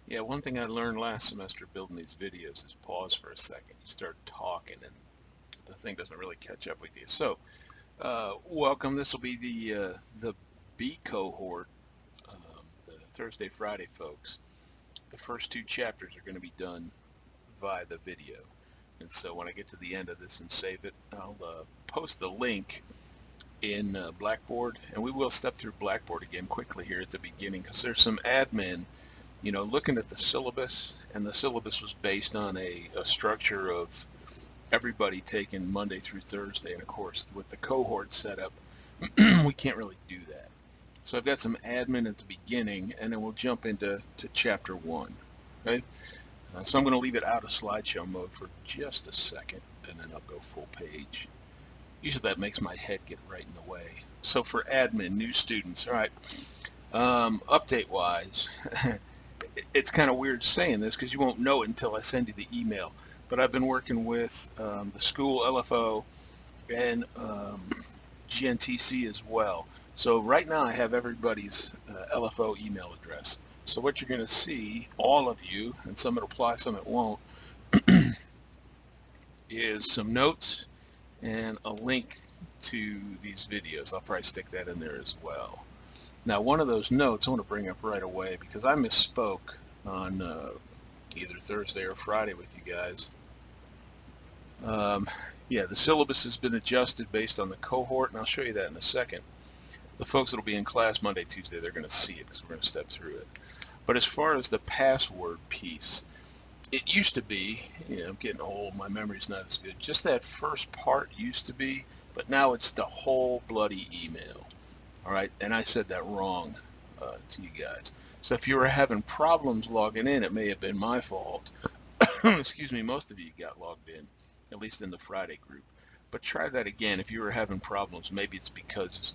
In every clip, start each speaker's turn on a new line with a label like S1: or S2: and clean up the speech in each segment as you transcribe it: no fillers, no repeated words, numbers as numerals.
S1: Yeah, one thing I learned last semester building these videos is pause for a second. You start talking and the thing doesn't really catch up with you. So, welcome. This will be the B cohort, the Thursday Friday folks. The first two chapters are going to be done via the video, and so when I get to the end of this and save it, I'll post the link in Blackboard, and we will step through Blackboard again quickly here at the beginning because there's some admin. Looking at the syllabus, and the syllabus was based on a structure of everybody taking Monday through Thursday, and of course, with the cohort setup, we can't really do that. So I've got some admin at the beginning, and then we'll jump into chapter one. Okay? So I'm going to leave it out of slideshow mode for just a second, and then I'll go full page. Usually that makes my head get right in the way. So for admin, new students, all right. Update wise, it's kind of weird saying this because you won't know it until I send you the email. But I've been working with the school LFO and GNTC as well. So right now I have everybody's LFO email address. So what you're going to see, all of you, and some it'll apply, some it won't, is some notes and a link to these videos. I'll probably stick that in there as well. Now, one of those notes I want to bring up right away because I misspoke on either Thursday or Friday with you guys. Yeah, the syllabus has been adjusted based on the cohort, and I'll show you that in a second. The folks that will be in class Monday, Tuesday, they're going to see it because we're going to step through it. But as far as the password piece, it used to be, I'm getting old, my memory's not as good. Just that first part used to be, but now it's the whole bloody email. All right, and I said that wrong to you guys. So if you were having problems logging in, it may have been my fault. Excuse me, most of you got logged in, at least in the Friday group. But try that again if you were having problems. Maybe it's because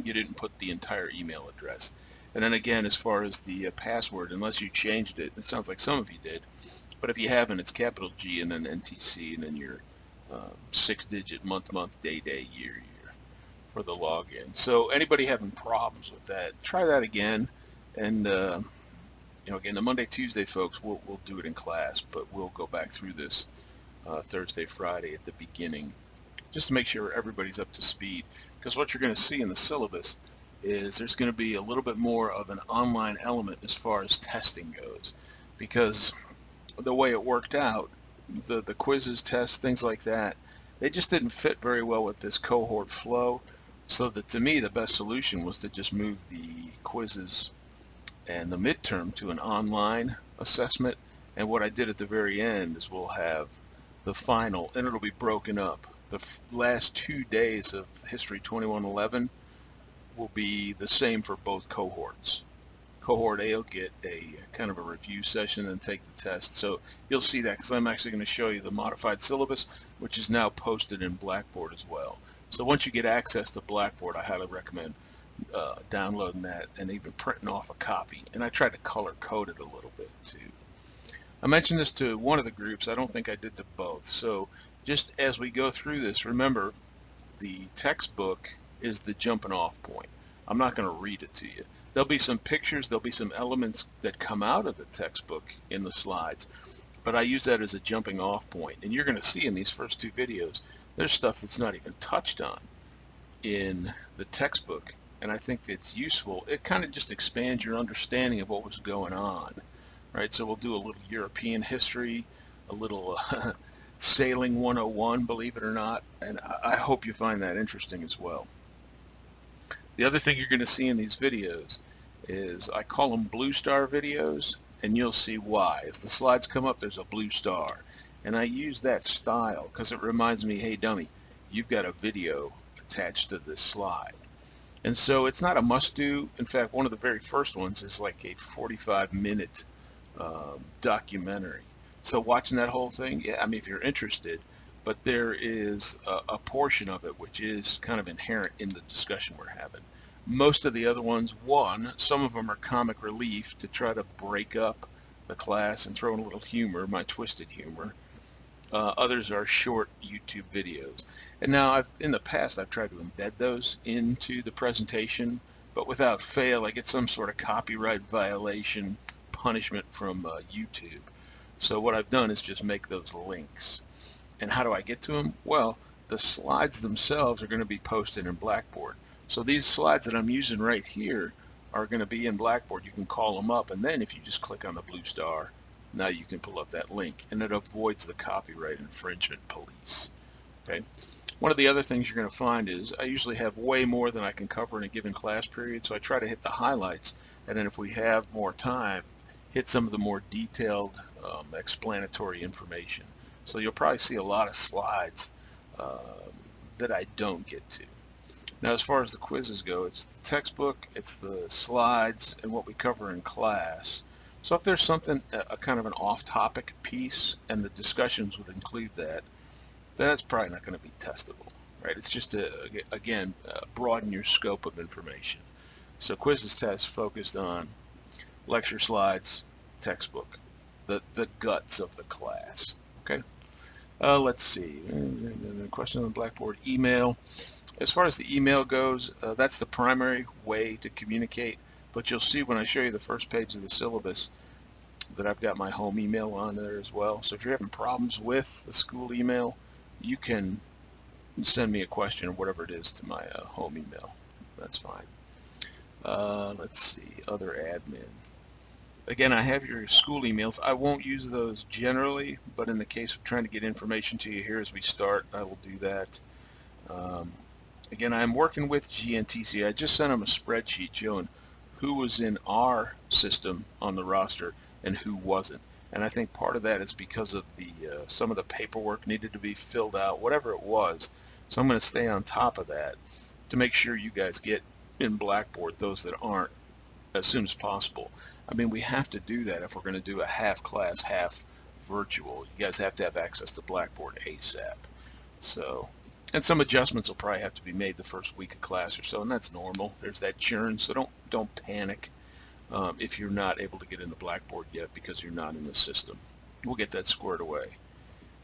S1: you didn't put the entire email address. And then again, as far as the password, unless you changed it, it sounds like some of you did. But if you haven't, it's capital G and then NTC and then your 6-digit month, day, year for the login. So anybody having problems with that, try that again. And again, the Monday, Tuesday folks, we'll do it in class, but we'll go back through this Thursday, Friday at the beginning, just to make sure everybody's up to speed. Because what you're going to see in the syllabus is there's going to be a little bit more of an online element as far as testing goes, because the way it worked out, the quizzes, tests, things like that, they just didn't fit very well with this cohort flow. So that to me, the best solution was to just move the quizzes and the midterm to an online assessment. And what I did at the very end is we'll have the final, and it'll be broken up. The last 2 days of History 2111 will be the same for both cohorts. Cohort A will get a kind of a review session and take the test. So you'll see that because I'm actually going to show you the modified syllabus, which is now posted in Blackboard as well. So once you get access to Blackboard, I highly recommend downloading that and even printing off a copy. And I tried to color code it a little bit too. I mentioned this to one of the groups. I don't think I did to both. So just as we go through this, remember the textbook is the jumping off point. I'm not going to read it to you. There'll be some pictures, there'll be some elements that come out of the textbook in the slides, but I use that as a jumping off point. And you're going to see in these first two videos, there's stuff that's not even touched on in the textbook. And I think it's useful. It kind of just expands your understanding of what was going on, right? So we'll do a little European history, a little sailing 101, believe it or not. And I hope you find that interesting as well. The other thing you're going to see in these videos is I call them blue star videos, and you'll see why. As the slides come up, there's a blue star. And I use that style because it reminds me, hey, dummy, you've got a video attached to this slide. And so it's not a must-do. In fact, one of the very first ones is like a 45-minute documentary. So watching that whole thing, yeah, I mean, if you're interested, but there is a portion of it which is kind of inherent in the discussion we're having. Most of the other ones, some of them are comic relief to try to break up the class and throw in a little humor, my twisted humor. Others are short YouTube videos. And now in the past I've tried to embed those into the presentation, but without fail I get some sort of copyright violation, punishment from YouTube. So what I've done is just make those links. And how do I get to them? Well, the slides themselves are going to be posted in Blackboard. So these slides that I'm using right here are going to be in Blackboard. You can call them up, and then if you just click on the blue star, now you can pull up that link, and it avoids the copyright infringement police. Okay. One of the other things you're going to find is I usually have way more than I can cover in a given class period, so I try to hit the highlights, and then if we have more time, hit some of the more detailed explanatory information. So you'll probably see a lot of slides that I don't get to. Now, as far as the quizzes go, it's the textbook, it's the slides, and what we cover in class. So if there's something, a kind of an off-topic piece, and the discussions would include that, that's probably not going to be testable, right? It's just to, again, broaden your scope of information. So quizzes tests focused on lecture slides, textbook, the guts of the class, okay? Let's see, question on the Blackboard, email. As far as the email goes, that's the primary way to communicate, but you'll see when I show you the first page of the syllabus that I've got my home email on there as well. So if you're having problems with the school email, you can send me a question or whatever it is to my home email. That's fine. Let's see, other admin. Again, I have your school emails. I won't use those generally, but in the case of trying to get information to you here as we start, I will do that. Again, I'm working with GNTC. I just sent them a spreadsheet showing who was in our system on the roster and who wasn't. And I think part of that is because of the some of the paperwork needed to be filled out, whatever it was. So I'm going to stay on top of that to make sure you guys get in Blackboard, those that aren't, as soon as possible. I mean, we have to do that if we're going to do a half class, half virtual. You guys have to have access to Blackboard ASAP. So, and some adjustments will probably have to be made the first week of class or so, and that's normal. There's that churn, so don't panic if you're not able to get into Blackboard yet because you're not in the system. We'll get that squared away.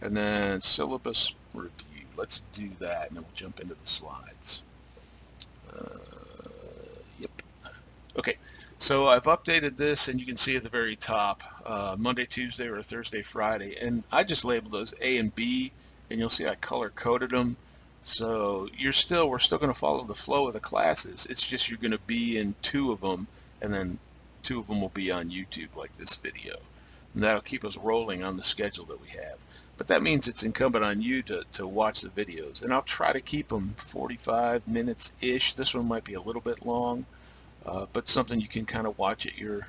S1: And then syllabus review. Let's do that, and then we'll jump into the slides. Yep. Okay. So I've updated this, and you can see at the very top, Monday, Tuesday, or Thursday, Friday, and I just labeled those A and B, and you'll see I color-coded them. So we're still going to follow the flow of the classes. It's just you're going to be in 2 of them, and then 2 of them will be on YouTube, like this video. And that'll keep us rolling on the schedule that we have. But that means it's incumbent on you to watch the videos, and I'll try to keep them 45 minutes-ish. This one might be a little bit long. But something you can kind of watch at your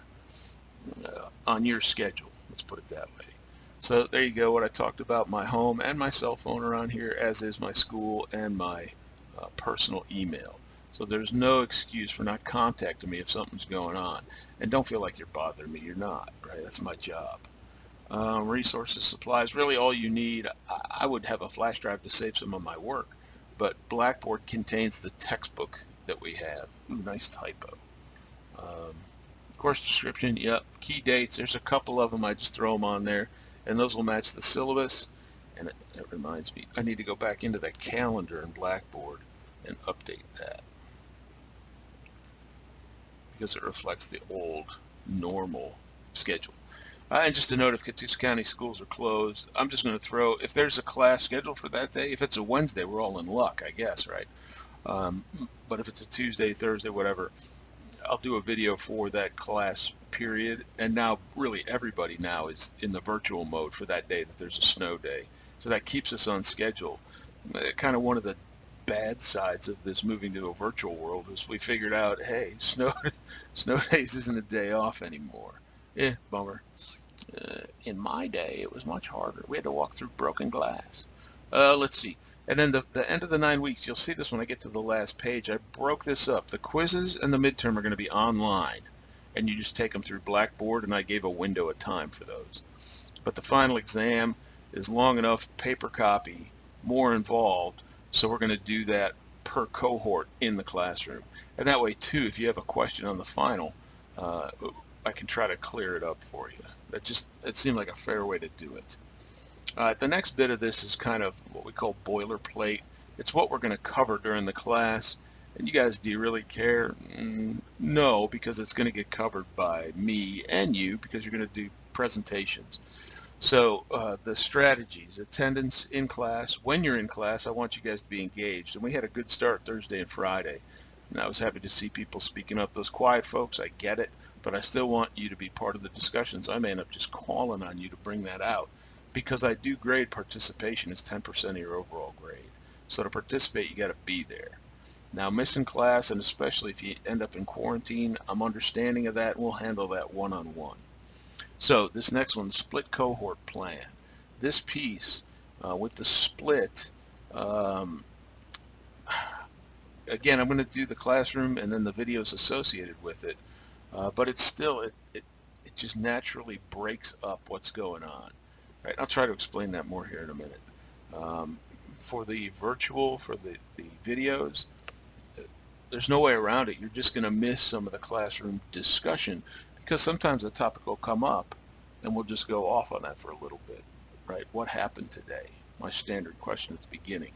S1: on your schedule. Let's put it that way. So there you go. What I talked about, my home and my cell phone are on here, as is my school and my personal email. So there's no excuse for not contacting me if something's going on. And don't feel like you're bothering me. You're not, right? That's my job. Resources, supplies, really all you need. I would have a flash drive to save some of my work, but Blackboard contains the textbook that we have. Ooh, nice typo. Course description, yep. Key dates, there's a couple of them. I just throw them on there, and those will match the syllabus. And it reminds me, I need to go back into that calendar in Blackboard and update that, because it reflects the old normal schedule. And just a note, if Catoosa County schools are closed, I'm just going to throw, if there's a class scheduled for that day, if it's a Wednesday, we're all in luck, I guess, right? But if it's a Tuesday, Thursday, whatever, I'll do a video for that class period. And now really everybody now is in the virtual mode for that day that there's a snow day. So that keeps us on schedule. Kind of one of the bad sides of this moving to a virtual world is we figured out, hey, snow days isn't a day off anymore. Bummer. In my day, it was much harder. We had to walk through broken glass. Let's see. And then the end of the 9 weeks, you'll see this when I get to the last page. I broke this up. The quizzes and the midterm are going to be online, and you just take them through Blackboard, and I gave a window of time for those. But the final exam is long enough, paper copy, more involved, so we're going to do that per cohort in the classroom. And that way, too, if you have a question on the final, I can try to clear it up for you. It seemed like a fair way to do it. The next bit of this is kind of what we call boilerplate. It's what we're going to cover during the class. And you guys, do you really care? No, because it's going to get covered by me and you because you're going to do presentations. So the strategies, attendance in class. When you're in class, I want you guys to be engaged. And we had a good start Thursday and Friday. And I was happy to see people speaking up. Those quiet folks, I get it, but I still want you to be part of the discussions. I may end up just calling on you to bring that out because I do grade participation as 10% of your overall grade. So to participate, you got to be there. Now, missing class, and especially if you end up in quarantine, I'm understanding of that, and we'll handle that one-on-one. So this next one, split cohort plan. This piece with the split, again, I'm going to do the classroom and then the videos associated with it, but it's still, it just naturally breaks up what's going on. Right? I'll try to explain that more here in a minute. For the virtual, for the videos, there's no way around it. You're just going to miss some of the classroom discussion because sometimes the topic will come up and we'll just go off on that for a little bit, right? What happened today? My standard question at the beginning.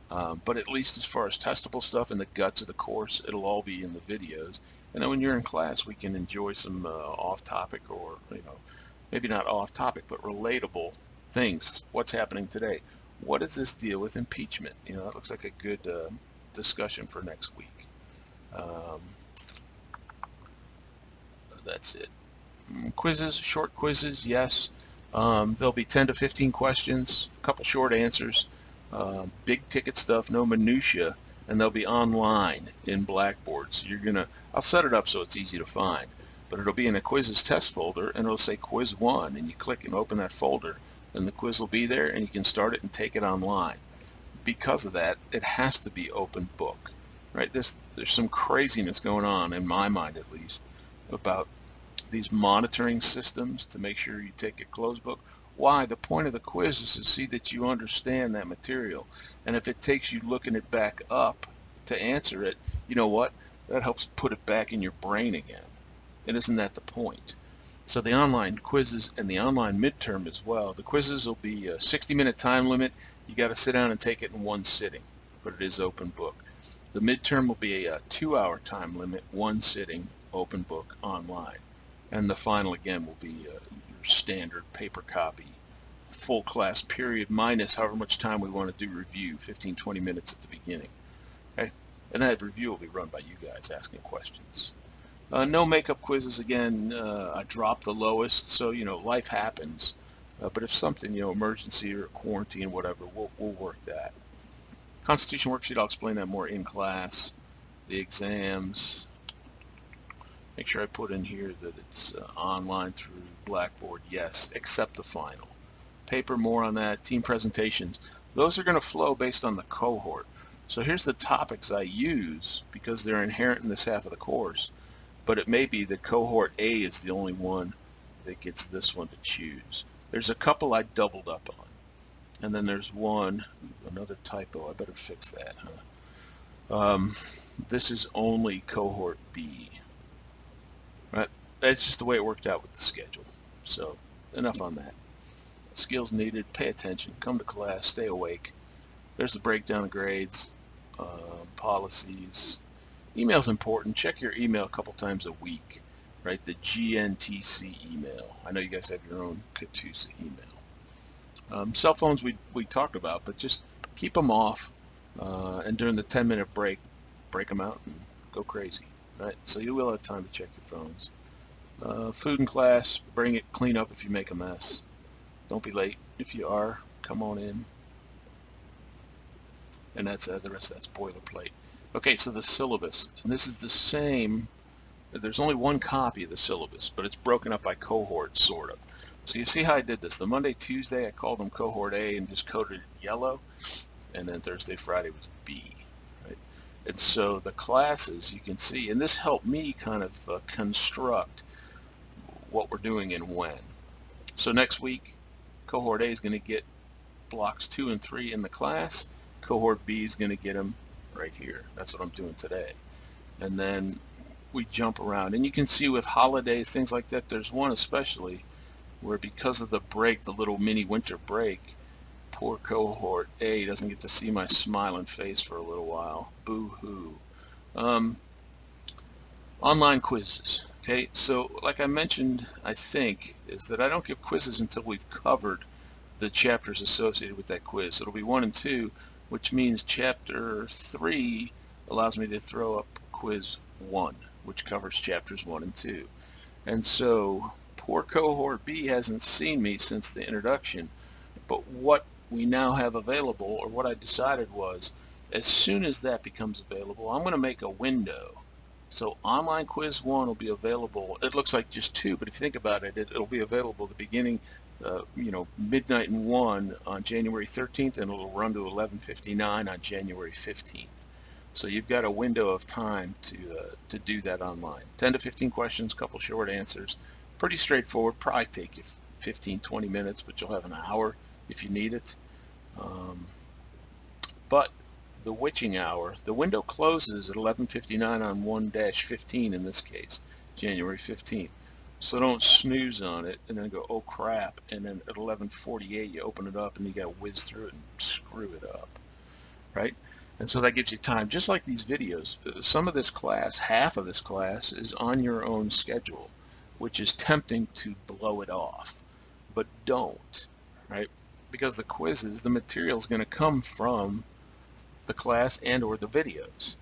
S1: But at least as far as testable stuff in the guts of the course, it'll all be in the videos. And then when you're in class, we can enjoy some off-topic or, maybe not off-topic, but relatable things. What's happening today? What does this deal with impeachment? That looks like a good discussion for next week. That's it. Quizzes, short quizzes, yes. There'll be 10 to 15 questions, a couple short answers, big ticket stuff, no minutia, and they'll be online in Blackboard. So I'll set it up so it's easy to find, but it'll be in a quizzes test folder and it'll say quiz 1, and you click and open that folder, and the quiz will be there and you can start it and take it online. Because of that, it has to be open book. Right, there's some craziness going on, in my mind at least, about these monitoring systems to make sure you take a closed book. Why? The point of the quiz is to see that you understand that material. And if it takes you looking it back up to answer it, you know what? That helps put it back in your brain again. And isn't that the point? So the online quizzes and the online midterm as well. The quizzes will be a 60-minute time limit. You got to sit down and take it in one sitting, but it is open book. The midterm will be a 2-hour time limit, one sitting, open book, online. And the final, again, will be your standard paper copy, full class period, minus however much time we want to do review, 15, 20 minutes at the beginning. Okay? And that review will be run by you guys asking questions. No makeup quizzes, again. I dropped the lowest, so, life happens. But if something, emergency or quarantine, whatever, we'll work that. Constitution worksheet, I'll explain that more in class. The exams, make sure I put in here that it's online through Blackboard, yes, except the final. Paper, more on that. Team presentations, those are going to flow based on the cohort. So here's the topics I use because they're inherent in this half of the course, but it may be that cohort A is the only one that gets this one to choose. There's a couple I doubled up on. And then there's one, another typo, I better fix that, huh? This is only cohort B. Right? That's just the way it worked out with the schedule. So enough on that. Skills needed, pay attention, come to class, stay awake. There's the breakdown of grades, policies. Email's important. Check your email a couple times a week, right? The GNTC email. I know you guys have your own Katusa email. Cell phones we talked about, but just keep them off, and during the 10-minute break them out and go crazy, right? So you will have time to check your phones. Food in class, bring it, clean up if you make a mess. Don't be late. If you are, come on in. And that's the rest of that's boilerplate. Okay, so the syllabus, and this is the same. There's only one copy of the syllabus, but it's broken up by cohort, sort of. So you see how I did this. The Monday, Tuesday, I called them cohort A and just coded it yellow. And then Thursday, Friday was B. Right? And so the classes, you can see, and this helped me kind of construct what we're doing and when. So next week, cohort A is going to get blocks 2 and 3 in the class. Cohort B is going to get them right here. That's what I'm doing today. And then we jump around. And you can see with holidays, things like that, there's one especially where because of the break, the little mini winter break, poor cohort A doesn't get to see my smiling face for a little while. Boo-hoo. Online quizzes. Okay, so like I mentioned, I think, is that I don't give quizzes until we've covered the chapters associated with that quiz. It'll be 1 and 2, which means chapter 3 allows me to throw up quiz 1, which covers chapters 1 and 2. And so poor cohort B hasn't seen me since the introduction, but what we now have available, or what I decided was, as soon as that becomes available, I'm going to make a window. So online quiz 1 will be available. It looks like just 2, but if you think about it, it'll be available at the beginning, midnight and 1 on January 13th, and it'll run to 11:59 on January 15th. So you've got a window of time to do that online. 10 to 15 questions, couple short answers. Pretty straightforward. Probably take you 15, 20 minutes, but you'll have an hour if you need it. But the witching hour, the window closes at 11:59 on 1-15 in this case, January 15th. So don't snooze on it and then go, oh crap, and then at 11:48 you open it up and you got to whiz through it and screw it up, right? And so that gives you time, just like these videos. Some of this class, half of this class, is on your own schedule, which is tempting to blow it off, but don't, right? Because the quizzes, the material is going to come from the class and or the videos.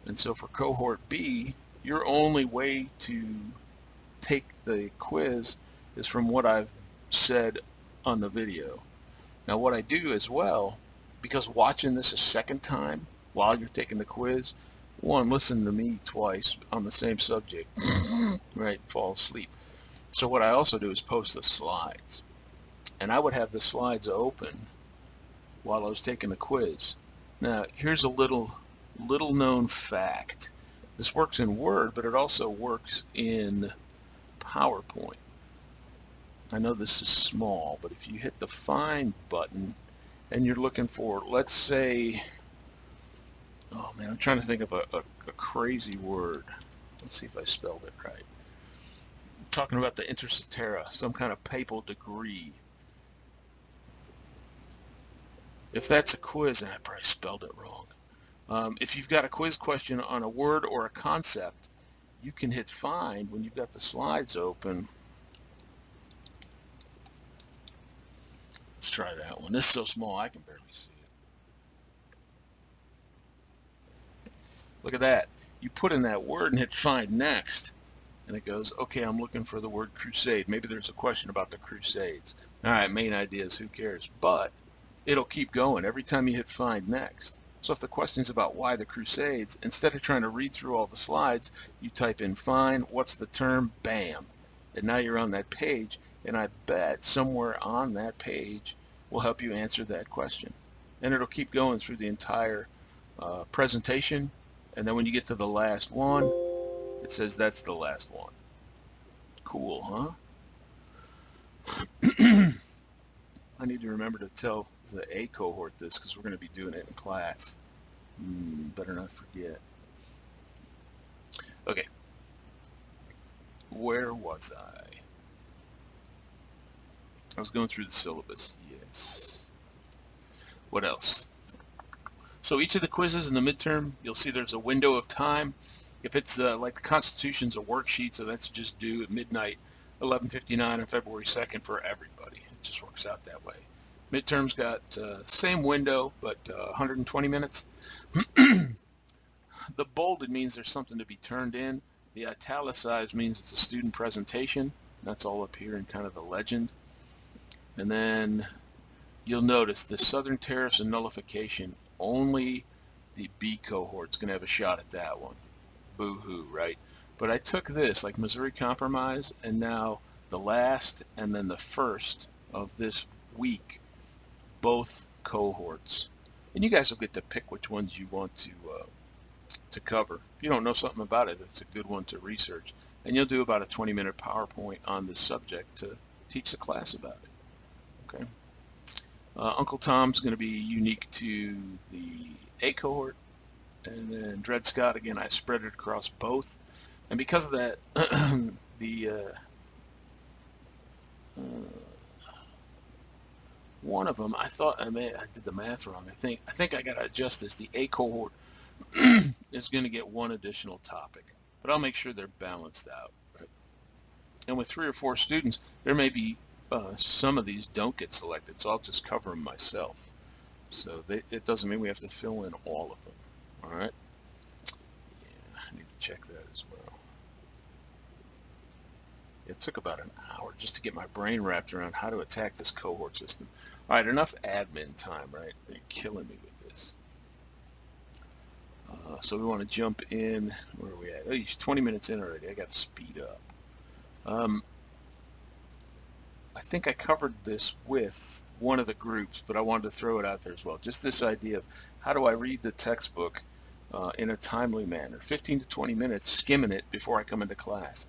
S1: And so for cohort B, your only way to take the quiz is from what I've said on the video. Now what I do as well, because watching this a second time while you're taking the quiz, one, listen to me twice on the same subject, right, fall asleep. So what I also do is post the slides. And I would have the slides open while I was taking the quiz. Now, here's a little known fact. This works in Word, but it also works in PowerPoint. I know this is small, but if you hit the Find button and you're looking for, let's say, oh man, I'm trying to think of a crazy word. Let's see if I spelled it right. I'm talking about the Inter Cetera, some kind of papal degree. If that's a quiz, and I probably spelled it wrong. If you've got a quiz question on a word or a concept, you can hit Find when you've got the slides open. Let's try that one. This is so small I can barely see it. Look at that. You put in that word and hit Find Next, and it goes, okay, I'm looking for the word crusade. Maybe there's a question about the Crusades. All right, main ideas, who cares? But it'll keep going every time you hit Find Next. So if the question's about why the Crusades, instead of trying to read through all the slides, you type in find, what's the term, bam. And now you're on that page, and I bet somewhere on that page will help you answer that question. And it'll keep going through the entire presentation, and then when you get to the last one, it says that's the last one. Cool, huh? I need to remember to tell the A cohort this because we're going to be doing it in class. Better not forget. Okay. Where was I? I was going through the syllabus. Yes. What else? So each of the quizzes in the midterm, you'll see there's a window of time. If it's like the Constitution's a worksheet, so that's just due at midnight, 11:59 on February 2nd for everybody. It just works out that way. Midterms got same window, but 120 minutes. The bolded means there's something to be turned in. The italicized means it's a student presentation. That's all up here in kind of the legend. And then you'll notice the Southern Tariffs and Nullification, only the B cohort's going to have a shot at that one. Boo-hoo, right? But I took this, like Missouri Compromise, and now the last and then the first of this week, both cohorts. And you guys will get to pick which ones you want to cover. If you don't know something about it, it's a good one to research. And you'll do about a 20-minute PowerPoint on this subject to teach the class about it. Okay. Uncle Tom's going to be unique to the A cohort. And then Dred Scott, again, I spread it across both. And because of that, one of them, I thought I did the math wrong. I think I got to adjust this. The A cohort is going to get one additional topic. but I'll make sure they're balanced out. Right? And with 3 or 4 students, there may be some of these don't get selected, so I'll just cover them myself. So it doesn't mean we have to fill in all of them. All right. Yeah, I need to check that as well. It took about an hour just to get my brain wrapped around how to attack this cohort system. All right, enough admin time, right? You're killing me with this. So we want to jump in. Where are we at? Oh, you're 20 minutes in already. I got to speed up. I think I covered this with one of the groups, but I wanted to throw it out there as well. Just this idea of how do I read the textbook in a timely manner, 15 to 20 minutes skimming it before I come into class.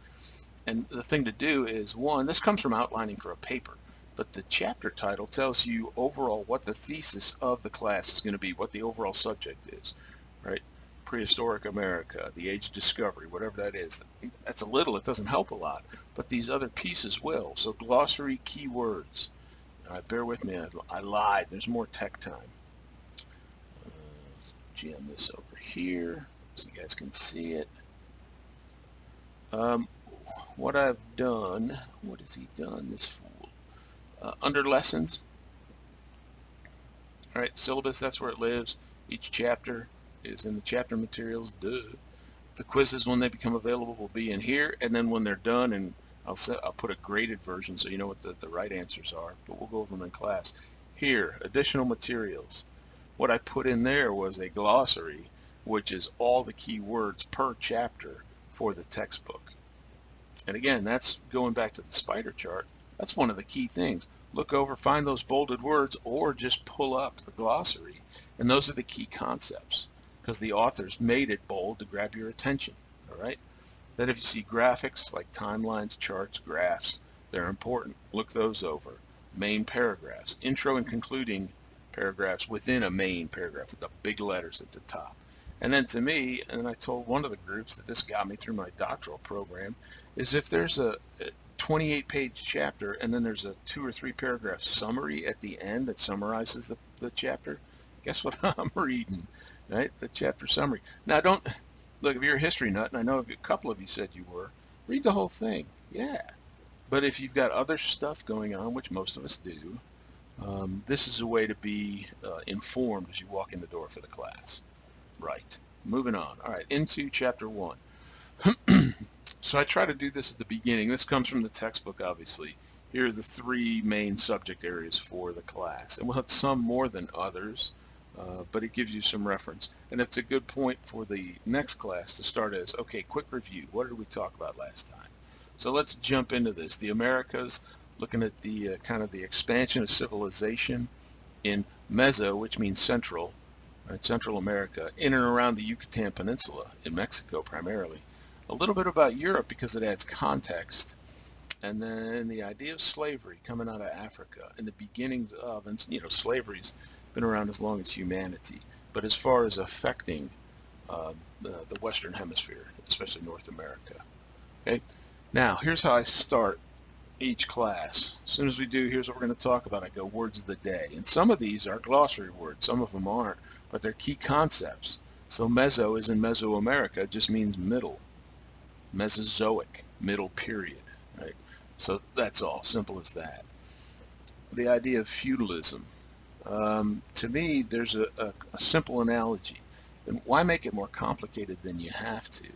S1: And the thing to do is, one, this comes from outlining for a paper, but the chapter title tells you overall what the thesis of the class is going to be, what the overall subject is, right? Prehistoric America, the age of discovery, whatever that is. That's a little, it doesn't help a lot, but these other pieces will. So glossary, keywords. All right, bear with me, I lied. There's more tech time. Let's jam this over here so you guys can see it. What I've done, what has he done, this fool? Under lessons, all right, syllabus, that's where it lives. Each chapter is in the chapter materials, duh. The quizzes, when they become available, will be in here, and then when they're done, and I'll put a graded version so you know what the right answers are, but we'll go over them in class. Here, additional materials. What I put in there was a glossary, which is all the key words per chapter for the textbook. And again, that's going back to the spider chart. That's one of the key things. Look over, find those bolded words, or just pull up the glossary. And those are the key concepts, because the authors made it bold to grab your attention. All right. Then if you see graphics like timelines, charts, graphs, they're important. Look those over. Main paragraphs, intro and concluding paragraphs within a main paragraph with the big letters at the top. And then to me, and I told one of the groups that this got me through my doctoral program, is if there's a 28-page chapter and then there's a 2 or 3 paragraph summary at the end that summarizes the chapter, guess what I'm reading, right? The chapter summary. Now don't, look, if you're a history nut, and I know a couple of you said you were, read the whole thing, yeah. But if you've got other stuff going on, which most of us do, this is a way to be informed as you walk in the door for the class. Right, moving on. All right, into chapter 1. So I try to do this at the beginning. This comes from the textbook, obviously. Here are the 3 main subject areas for the class. And we'll have some more than others, but it gives you some reference. And it's a good point for the next class to start as, okay, quick review. What did we talk about last time? So let's jump into this. The Americas, looking at the kind of the expansion of civilization in Meso, which means central, right, Central America, in and around the Yucatan Peninsula, in Mexico primarily. A little bit about Europe because it adds context. And then the idea of slavery coming out of Africa and the beginnings of, and you know, slavery's been around as long as humanity, but as far as affecting the Western Hemisphere, especially North America. Okay, now here's how I start each class. As soon as we do, here's what we're going to talk about. I go words of the day, and some of these are glossary words, some of them aren't, but they're key concepts. So Meso is in Mesoamerica, it just means middle. Mesozoic, middle period, right? So that's all, simple as that. The idea of feudalism. To me, there's a simple analogy. And why make it more complicated than you have to?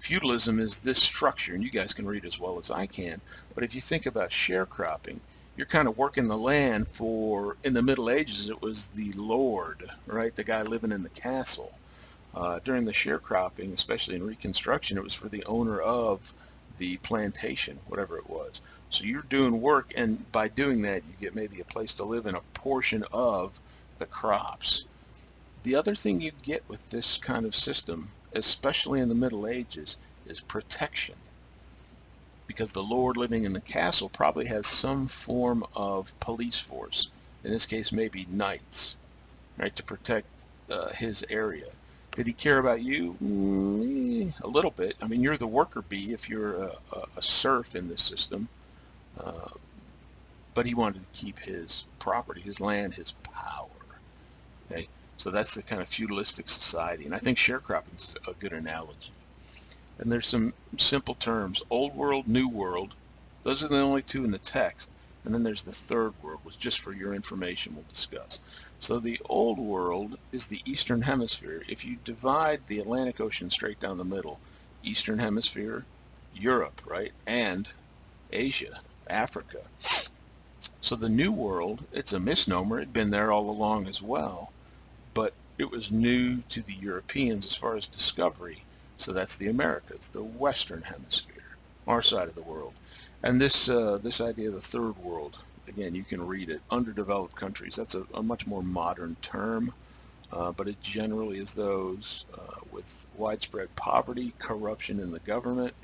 S1: Feudalism is this structure, and you guys can read as well as I can, but if you think about sharecropping, you're kind of working the land for, in the Middle Ages, it was the lord, right? The guy living in the castle. During the sharecropping, especially in Reconstruction, it was for the owner of the plantation, whatever it was. So you're doing work, and by doing that, you get maybe a place to live in a portion of the crops. The other thing you get with this kind of system, especially in the Middle Ages, is protection. Because the lord living in the castle probably has some form of police force. In this case, maybe knights, right, to protect his area. Did he care about you? A little bit. I mean, you're the worker bee if you're a serf in this system. But he wanted to keep his property, his land, his power. Okay, so that's the kind of feudalistic society. And I think sharecropping is a good analogy. And there's some simple terms: Old World, New World. Those are the only two in the text. And then there's the third world, which just for your information we'll discuss. So the Old World is the Eastern Hemisphere. If you divide the Atlantic Ocean straight down the middle, Eastern Hemisphere, Europe, right, and Asia, Africa. So the New World, it's a misnomer. It'd been there all along as well, but it was new to the Europeans as far as discovery. So that's the Americas, the Western Hemisphere, our side of the world. And this idea of the third world, again, you can read it, underdeveloped countries. That's a much more modern term, but it generally is those with widespread poverty, corruption in the government.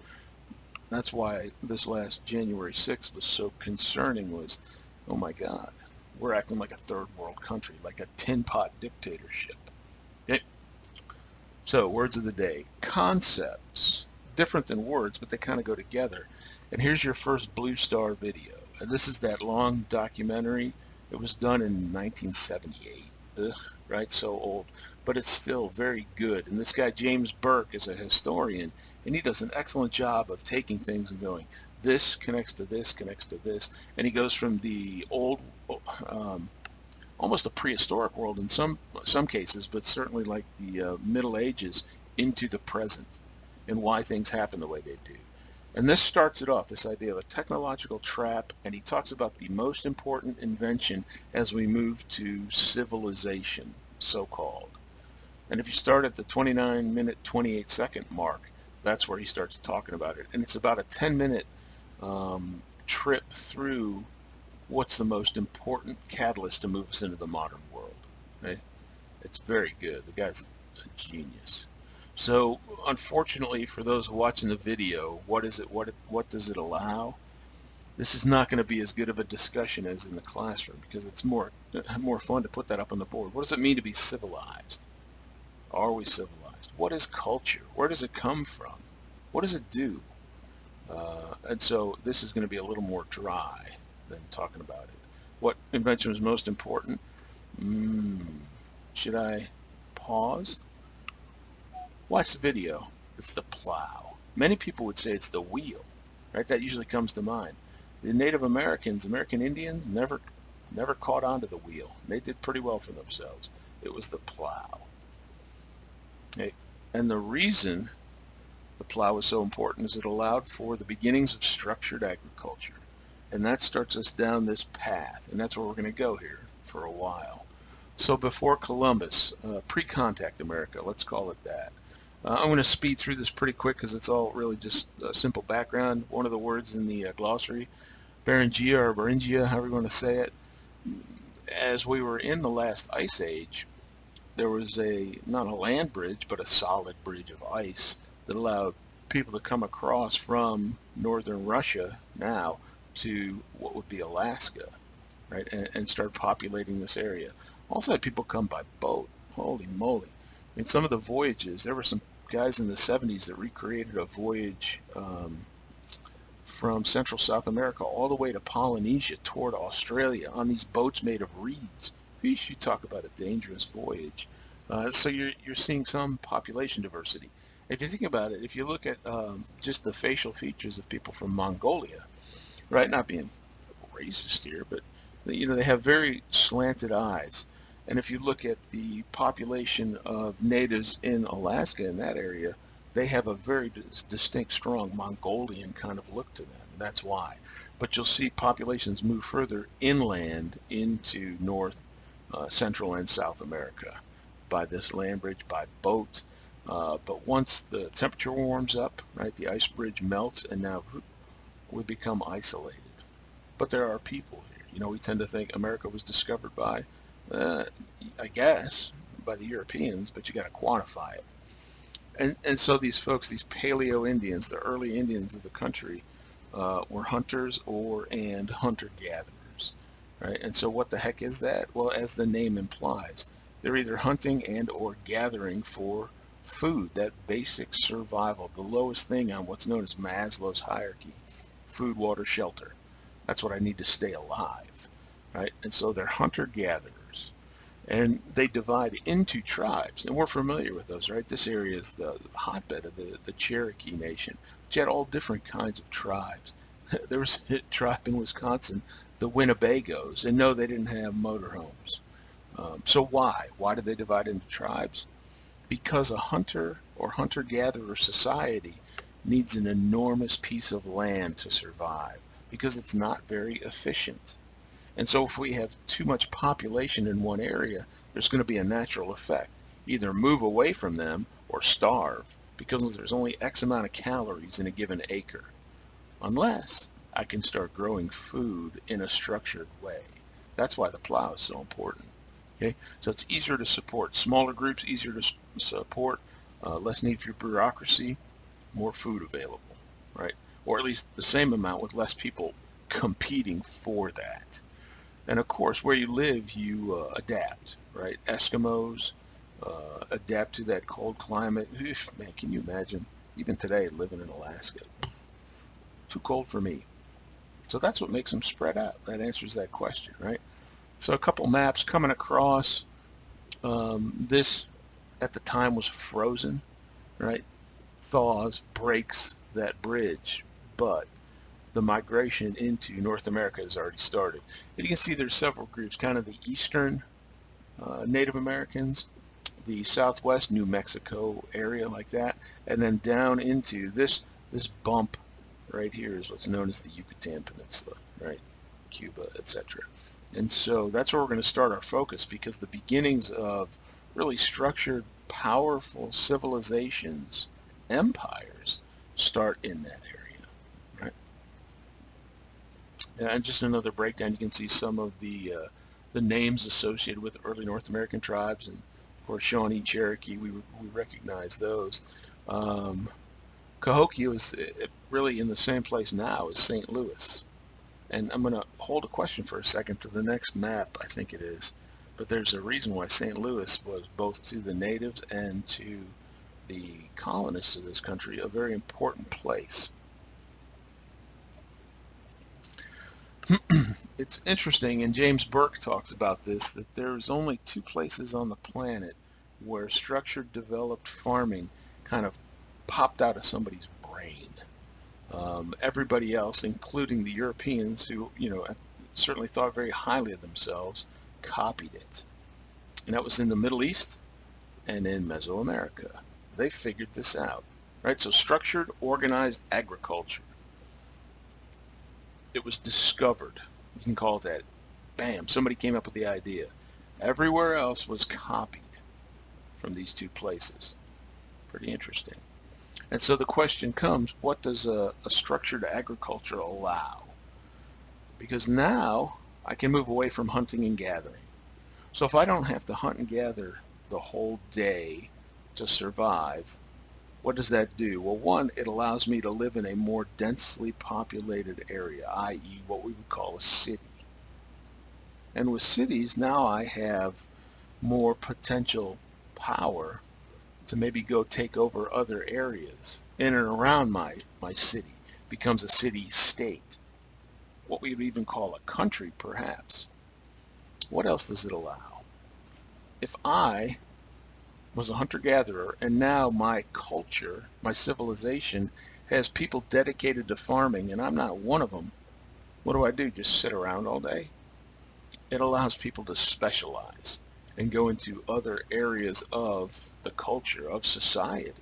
S1: That's why this last January 6th was so concerning, was, oh my God, we're acting like a third world country, like a tin pot dictatorship. Okay? So, words of the day. Concepts. Different than words, but they kind of go together. And here's your first Blue Star video. And this is that long documentary. It was done in 1978. Ugh, right? So old. But it's still very good. And this guy, James Burke, is a historian, and he does an excellent job of taking things and going, this connects to this, connects to this. And he goes from the old, almost a prehistoric world in some cases, but certainly like the Middle Ages, into the present and why things happen the way they do. And this starts it off, this idea of a technological trap, and he talks about the most important invention as we move to civilization, so-called. And if you start at the 29-minute, 28-second mark, that's where he starts talking about it. And it's about a 10-minute trip through what's the most important catalyst to move us into the modern world. Okay? It's very good. The guy's a genius. So unfortunately for those watching the video, what is it? What does it allow? This is not going to be as good of a discussion as in the classroom, because it's more fun to put that up on the board. What does it mean to be civilized? Are we civilized? What is culture? Where does it come from? What does it do? And so this is going to be a little more dry than talking about it. What invention was most important? Should I pause? Watch the video. It's the plow. Many people would say it's the wheel, right? That usually comes to mind. The Native Americans, American Indians, never caught onto the wheel. They did pretty well for themselves. It was the plow. Okay. And the reason the plow was so important is it allowed for the beginnings of structured agriculture. And that starts us down this path. And that's where we're going to go here for a while. So before Columbus, pre-contact America, let's call it that. I'm going to speed through this pretty quick because it's all really just a simple background. One of the words in the glossary, Beringia or Beringia, however you want to say it. As we were in the last ice age, there was not a land bridge, but a solid bridge of ice that allowed people to come across from northern Russia now to what would be Alaska, right, and start populating this area. Also had people come by boat. Holy moly. I mean, some of the voyages, there were some guys in the 70s that recreated a voyage from Central South America all the way to Polynesia toward Australia on these boats made of reeds. You talk about a dangerous voyage. So you're seeing some population diversity. If you think about it, if you look at just the facial features of people from Mongolia, right, not being racist here, but you know, they have very slanted eyes. And if you look at the population of natives in Alaska, in that area, they have a very distinct, strong Mongolian kind of look to them. And that's why. But you'll see populations move further inland into North, Central, and South America by this land bridge, by boat. But once the temperature warms up, right, the ice bridge melts, and now we become isolated. But there are people here. You know, we tend to think America was discovered by, I guess, by the Europeans, but you got to quantify it. And so these folks, these Paleo Indians, the early Indians of the country, were hunters and hunter-gatherers, right? And so what the heck is that? Well, as the name implies, they're either hunting and or gathering for food, that basic survival, the lowest thing on what's known as Maslow's hierarchy: food, water, shelter. That's what I need to stay alive, right? And so they're hunter-gatherers. And they divide into tribes, and we're familiar with those, right? This area is the hotbed of the Cherokee Nation, which had all different kinds of tribes. There was a tribe in Wisconsin, the Winnebagos, and no, they didn't have motorhomes. So why? Why did they divide into tribes? Because a hunter or hunter-gatherer society needs an enormous piece of land to survive because it's not very efficient. And so if we have too much population in one area, there's going to be a natural effect. Either move away from them or starve because there's only X amount of calories in a given acre. Unless I can start growing food in a structured way. That's why the plow is so important. Okay, so it's easier to support smaller groups, easier to support, less need for bureaucracy, more food available, right? Or at least the same amount with less people competing for that. And of course, where you live, you adapt, right? Eskimos adapt to that cold climate. Man, can you imagine? Even today, living in Alaska, too cold for me. So that's what makes them spread out. That answers that question, right? So a couple maps coming across. This at the time was frozen, right? Thaws breaks that bridge, but the migration into North America has already started. And you can see there's several groups, kind of the eastern Native Americans, the southwest New Mexico area like that, and then down into this bump right here is what's known as the Yucatan Peninsula, right? Cuba, etc. And so that's where we're going to start our focus, because the beginnings of really structured, powerful civilizations, empires, start in that area, right? And just another breakdown, you can see some of the names associated with early North American tribes, and of course Shawnee, Cherokee, we recognize those. Cahokia is really in the same place now as St. Louis. And I'm going to hold a question for a second to the next map, I think it is. But there's a reason why St. Louis was both to the natives and to the colonists of this country a very important place. It's interesting, and James Burke talks about this, that there's only two places on the planet where structured developed farming kind of popped out of somebody's brain. Everybody else, including the Europeans, who certainly thought very highly of themselves, copied it. And that was in the Middle East and in Mesoamerica. They figured this out, right? So structured, organized agriculture. It was discovered. You can call it that. Bam, somebody came up with the idea. Everywhere else was copied from these two places. Pretty interesting. And so the question comes, what does a structured agriculture allow? Because now I can move away from hunting and gathering. So if I don't have to hunt and gather the whole day to survive, what does that do? Well, one, it allows me to live in a more densely populated area, i.e. what we would call a city. And with cities, now I have more potential power to maybe go take over other areas in and around my city. Becomes a city-state. What we would even call a country, perhaps. What else does it allow? If I was a hunter-gatherer and now my culture, my civilization, has people dedicated to farming and I'm not one of them, what do? Just sit around all day? It allows people to specialize and go into other areas of the culture, of society,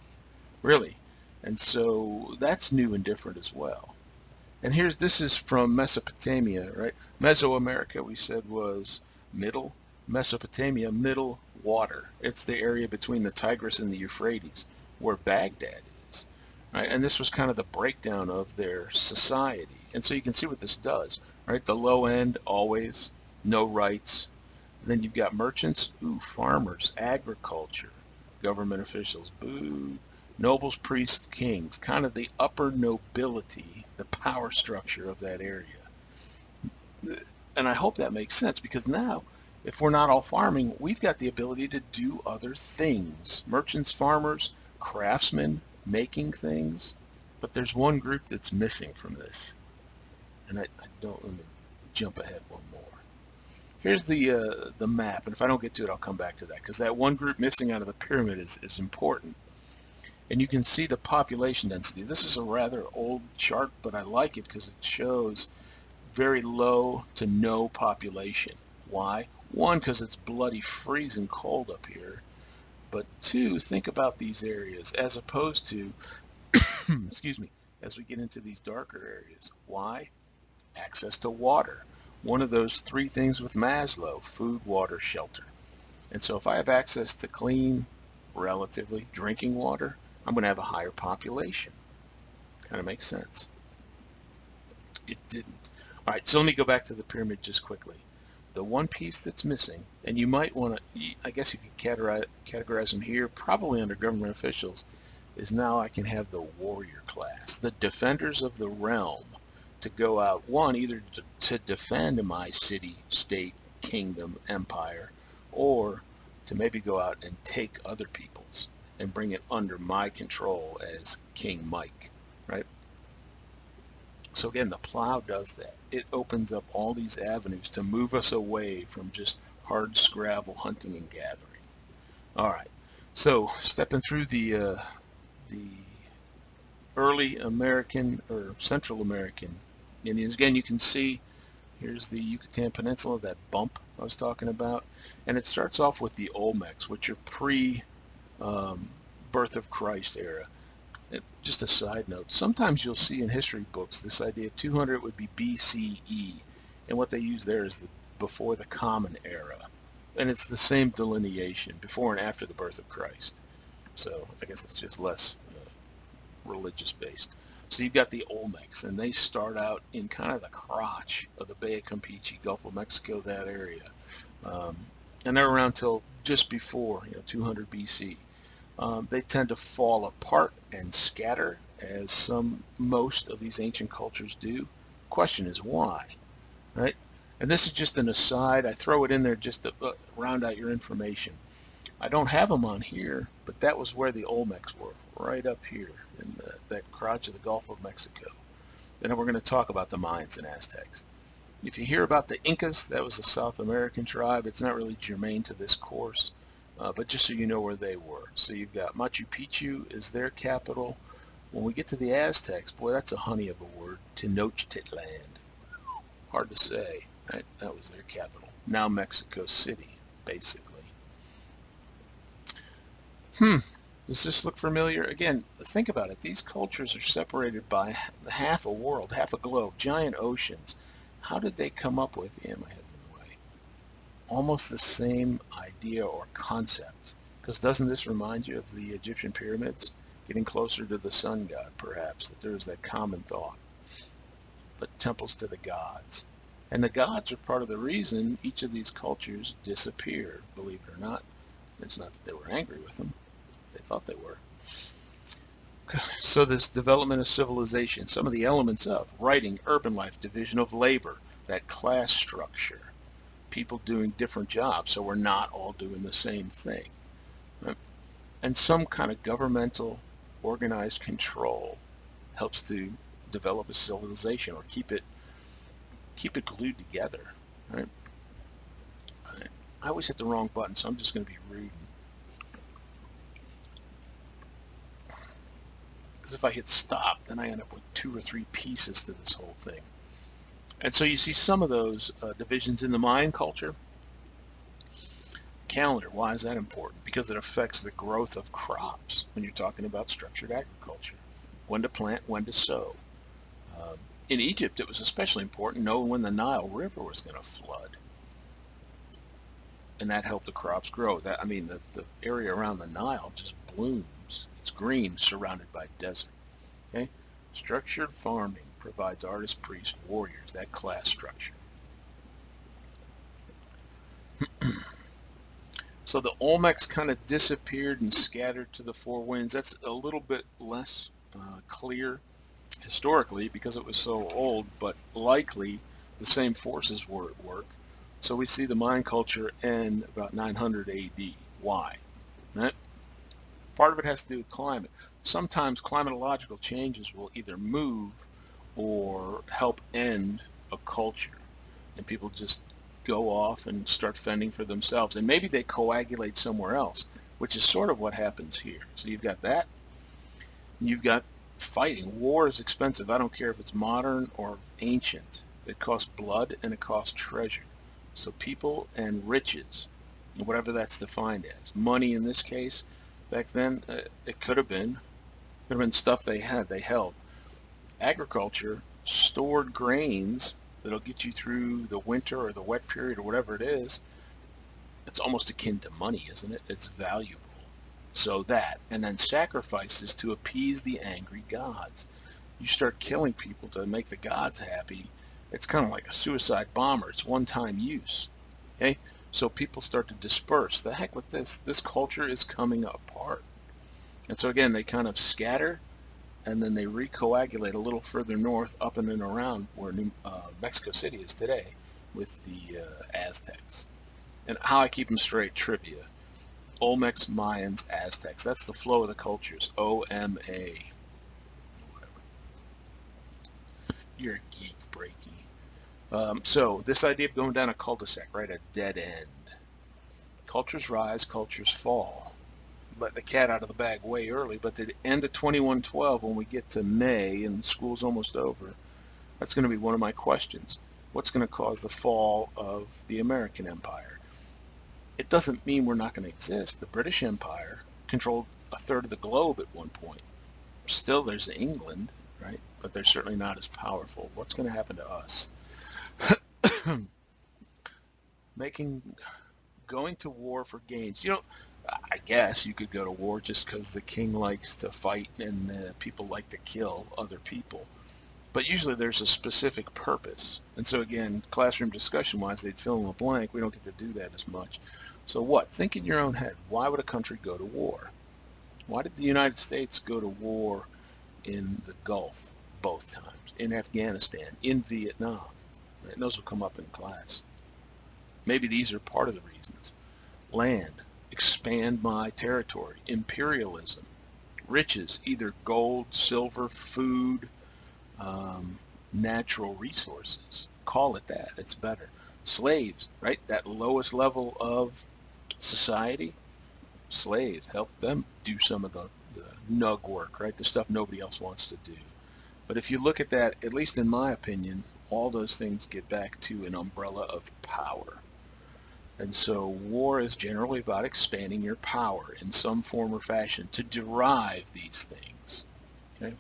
S1: really. And so that's new and different as well. And this is from Mesopotamia, right? Mesoamerica, we said, was middle. Mesopotamia, middle water. It's the area between the Tigris and the Euphrates, where Baghdad is, right? And this was kind of the breakdown of their society. And so you can see what this does, right? The low end, always, no rights. Then you've got merchants, farmers, agriculture, government officials, nobles, priests, kings, kind of the upper nobility, the power structure of that area. And I hope that makes sense, because now, if we're not all farming, we've got the ability to do other things. Merchants, farmers, craftsmen, making things. But there's one group that's missing from this. And let me jump ahead one more. Here's the map, and if I don't get to it, I'll come back to that, because that one group missing out of the pyramid is important. And you can see the population density. This is a rather old chart, but I like it because it shows very low to no population. Why? One, because it's bloody freezing cold up here. But two, think about these areas as opposed to, excuse me, as we get into these darker areas. Why? Access to water. One of those three things with Maslow: food, water, shelter. And so if I have access to clean, relatively drinking water, I'm going to have a higher population. Kind of makes sense. It didn't. All right, so let me go back to the pyramid just quickly. The one piece that's missing, and you might want to, I guess you could categorize them here, probably under government officials, is now I can have the warrior class, the defenders of the realm, to go out, one, either to defend my city, state, kingdom, empire, or to maybe go out and take other people's and bring it under my control as King Mike, right? So again, the plow does that. It opens up all these avenues to move us away from just hard scrabble hunting and gathering. All right, so stepping through the early American or Central American Indians. Again, you can see here's the Yucatan Peninsula, that bump I was talking about, and it starts off with the Olmecs, which are pre birth of Christ era. Just a side note, sometimes you'll see in history books this idea 200 would be BCE, and what they use there is the before the Common Era, and it's the same delineation, before and after the birth of Christ. So I guess it's just less religious based. So you've got the Olmecs, and they start out in kind of the crotch of the Bay of Campeche, Gulf of Mexico, that area, and they're around till just before 200 BC. They tend to fall apart and scatter, as most of these ancient cultures do. Question is why, right? And this is just an aside. I throw it in there just to round out your information. I don't have them on here, but that was where the Olmecs were, right up here in that crotch of the Gulf of Mexico. Then we're going to talk about the Mayans and Aztecs. If you hear about the Incas, that was a South American tribe. It's not really germane to this course. But just so you know where they were. So you've got Machu Picchu is their capital. When we get to the Aztecs, boy, that's a honey of a word, Tenochtitlan. Hard to say, right? That was their capital. Now Mexico City, basically. Does this look familiar? Again, think about it. These cultures are separated by half a world, half a globe, giant oceans. How did they come up with, my head's in the way, almost the same idea or concept? Because doesn't this remind you of the Egyptian pyramids? Getting closer to the sun god, perhaps, that there was that common thought. But temples to the gods. And the gods are part of the reason each of these cultures disappeared, believe it or not. It's not that they were angry with them. They thought they were. So this development of civilization, some of the elements of writing, urban life, division of labor, that class structure, people doing different jobs, so we're not all doing the same thing. Right? And some kind of governmental organized control helps to develop a civilization or keep it glued together. Right? I always hit the wrong button, so I'm just going to be rude. Because if I hit stop, then I end up with 2 or 3 pieces to this whole thing. And so you see some of those divisions in the Mayan culture. Calendar, why is that important? Because it affects the growth of crops when you're talking about structured agriculture. When to plant, when to sow. In Egypt, it was especially important knowing when the Nile River was going to flood. And that helped the crops grow. The area around the Nile just blooms. It's green, surrounded by desert. Okay? Structured farming provides artists, priests, warriors, that class structure. So the Olmecs kind of disappeared and scattered to the 4 winds. That's a little bit less clear historically because it was so old, but likely the same forces were at work. So we see the Mayan culture end about 900 AD. Why? Right? Part of it has to do with climate. Sometimes climatological changes will either move or help end a culture. And people just go off and start fending for themselves. And maybe they coagulate somewhere else, which is sort of what happens here. So you've got that. You've got fighting. War is expensive. I don't care if it's modern or ancient. It costs blood and it costs treasure. So people and riches, whatever that's defined as. Money in this case, back then, it could have been stuff they held. Agriculture, stored grains that'll get you through the winter or the wet period or whatever it is. It's almost akin to money, isn't it? It's valuable. So that, and then sacrifices to appease the angry gods. You start killing people to make the gods happy. It's kind of like a suicide bomber. It's one-time use. Okay? So people start to disperse. The heck with this. This culture is coming apart. And so again, they kind of scatter, and then they recoagulate a little further north, up and in around where Mexico City is today, with the Aztecs. And how I keep them straight, trivia. Olmecs, Mayans, Aztecs. That's the flow of the cultures. O-M-A. Whatever. You're a geek, Breaky. So this idea of going down a cul-de-sac, right? A dead end. Cultures rise, cultures fall. Let the cat out of the bag way early, but at the end of 2112, when we get to May and school's almost over, that's going to be one of my questions. What's going to cause the fall of the American Empire? It doesn't mean we're not going to exist. The British Empire controlled a third of the globe at one point. Still, there's England, right? But they're certainly not as powerful. What's going to happen to us? Going to war for gains. You know, I guess you could go to war just because the king likes to fight and people like to kill other people. But usually there's a specific purpose. And so again, classroom discussion-wise, they'd fill in the blank. We don't get to do that as much. So what? Think in your own head. Why would a country go to war? Why did the United States go to war in the Gulf both times? In Afghanistan, in Vietnam? Right? And those will come up in class. Maybe these are part of the reasons. Land. Expand my territory. Imperialism. Riches. Either gold, silver, food, natural resources. Call it that. It's better. Slaves, right? That lowest level of society. Slaves. Help them do some of the nug work, right? The stuff nobody else wants to do. But if you look at that, at least in my opinion, all those things get back to an umbrella of power. And so war is generally about expanding your power in some form or fashion to derive these things. Okay?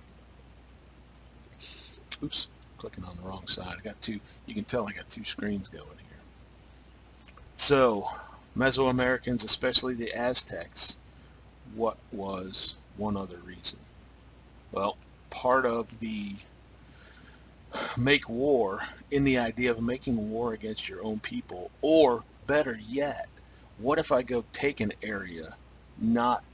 S1: Oops, clicking on the wrong side. I got two, you can tell I got two screens going here. So, Mesoamericans, especially the Aztecs, what was one other reason? Well, part of the make war, in the idea of making war against your own people, or better yet, what if I go take an area not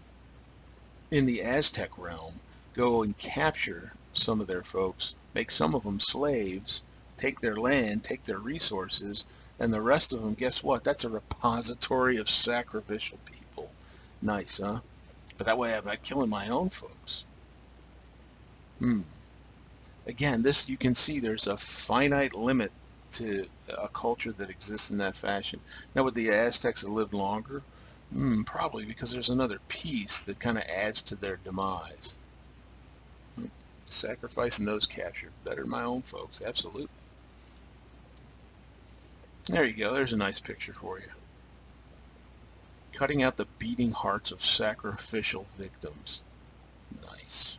S1: in the Aztec realm, go and capture some of their folks, make some of them slaves, take their land, take their resources, and the rest of them, guess what? That's a repository of sacrificial people. Nice, huh? But that way I'm not killing my own folks. Again, this, you can see there's a finite limit to a culture that exists in that fashion. Now, would the Aztecs have lived longer? Probably, because there's another piece that kind of adds to their demise. Sacrificing those captured. Better than my own folks, absolutely. There you go, there's a nice picture for you. Cutting out the beating hearts of sacrificial victims. Nice.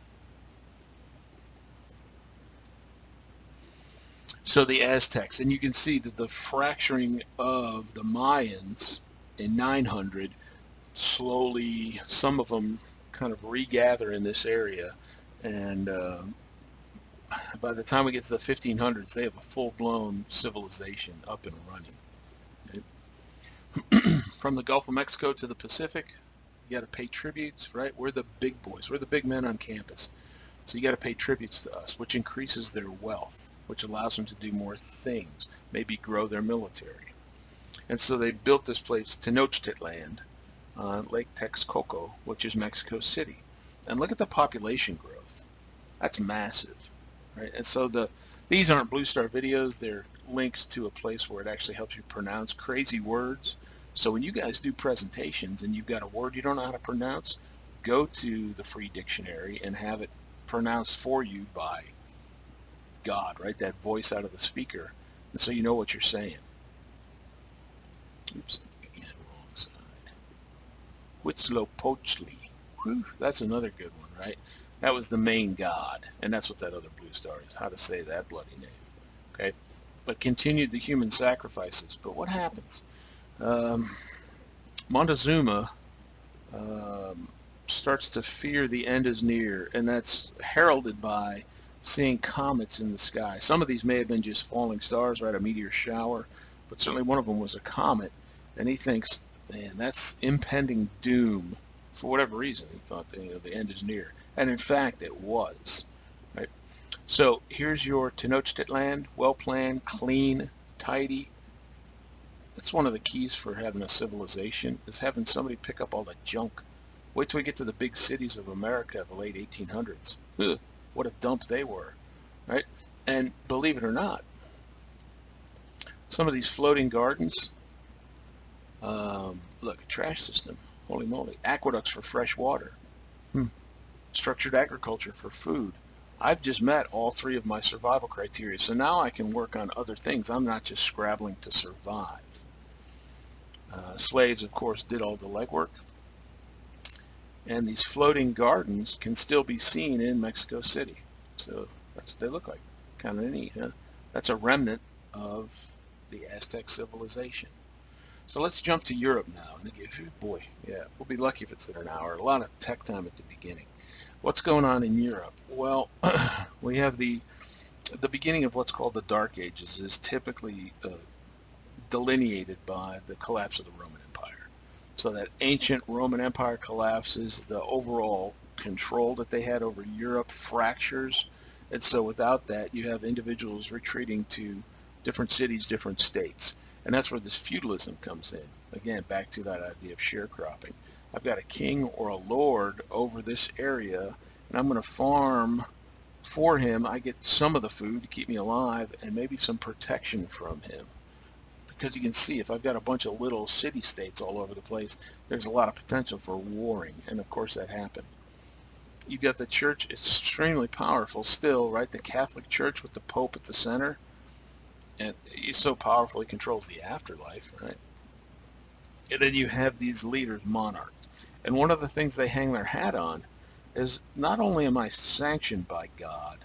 S1: So the Aztecs, and you can see that the fracturing of the Mayans in 900, slowly, some of them kind of regather in this area, and by the time we get to the 1500s, they have a full-blown civilization up and running. Okay? From the Gulf of Mexico to the Pacific, you got to pay tributes, right? We're the big boys. We're the big men on campus. So you got to pay tributes to us, which increases their wealth, which allows them to do more things, maybe grow their military. And so they built this place, Tenochtitlan, Lake Texcoco, which is Mexico City. And look at the population growth. That's massive, right? And so these aren't Blue Star videos. They're links to a place where it actually helps you pronounce crazy words. So when you guys do presentations and you've got a word you don't know how to pronounce, go to the free dictionary and have it pronounced for you by God, right? That voice out of the speaker. And so you know what you're saying. Oops, again, wrong side. Huitzilopochtli. Whew, that's another good one, right? That was the main god, and that's what that other blue star is, how to say that bloody name, okay? But continued the human sacrifices. But what happens? Montezuma starts to fear the end is near, and that's heralded by seeing comets in the sky. Some of these may have been just falling stars, right, a meteor shower, but certainly one of them was a comet, and he thinks, man, that's impending doom. For whatever reason, he thought the end is near. And in fact, it was. Right? So here's your Tenochtitlan, well-planned, clean, tidy. That's one of the keys for having a civilization, is having somebody pick up all the junk. Wait till we get to the big cities of America of the late 1800s. Ugh, what a dump they were. Right? And believe it or not, some of these floating gardens, look, a trash system. Holy moly. Aqueducts for fresh water. Structured agriculture for food. I've just met all three of my survival criteria, so now I can work on other things. I'm not just scrabbling to survive. Slaves, of course, did all the legwork. And these floating gardens can still be seen in Mexico City. So that's what they look like. Kind of neat, huh? That's a remnant of the Aztec civilization. So let's jump to Europe now. Boy, yeah, we'll be lucky if it's in an hour. A lot of tech time at the beginning. What's going on in Europe? Well, we have the beginning of what's called the Dark Ages is typically delineated by the collapse of the Roman Empire. So that ancient Roman Empire collapses, the overall control that they had over Europe fractures, and so without that, you have individuals retreating to different cities, different states. And that's where this feudalism comes in. Again, back to that idea of sharecropping. I've got a king or a lord over this area, and I'm going to farm for him. I get some of the food to keep me alive and maybe some protection from him. Because you can see, if I've got a bunch of little city-states all over the place, there's a lot of potential for warring, and of course that happened. You've got the church, it's extremely powerful still, right? The Catholic Church with the Pope at the center. And he's so powerful he controls the afterlife, right? And then you have these leaders, monarchs. And one of the things they hang their hat on is not only am I sanctioned by God,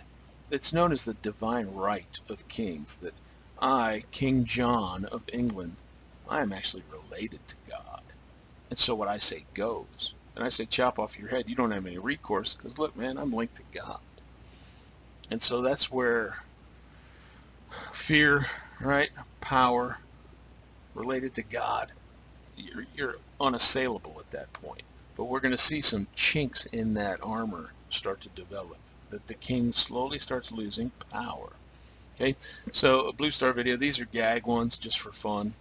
S1: it's known as the divine right of kings, that I, King John of England, I am actually related to God. And so what I say goes. And I say, chop off your head. You don't have any recourse because, look, man, I'm linked to God. And so that's where fear, right? Power related to God. You're unassailable at that point. But we're going to see some chinks in that armor start to develop. That the king slowly starts losing power. Okay, so a Blue Star video. These are gag ones just for fun.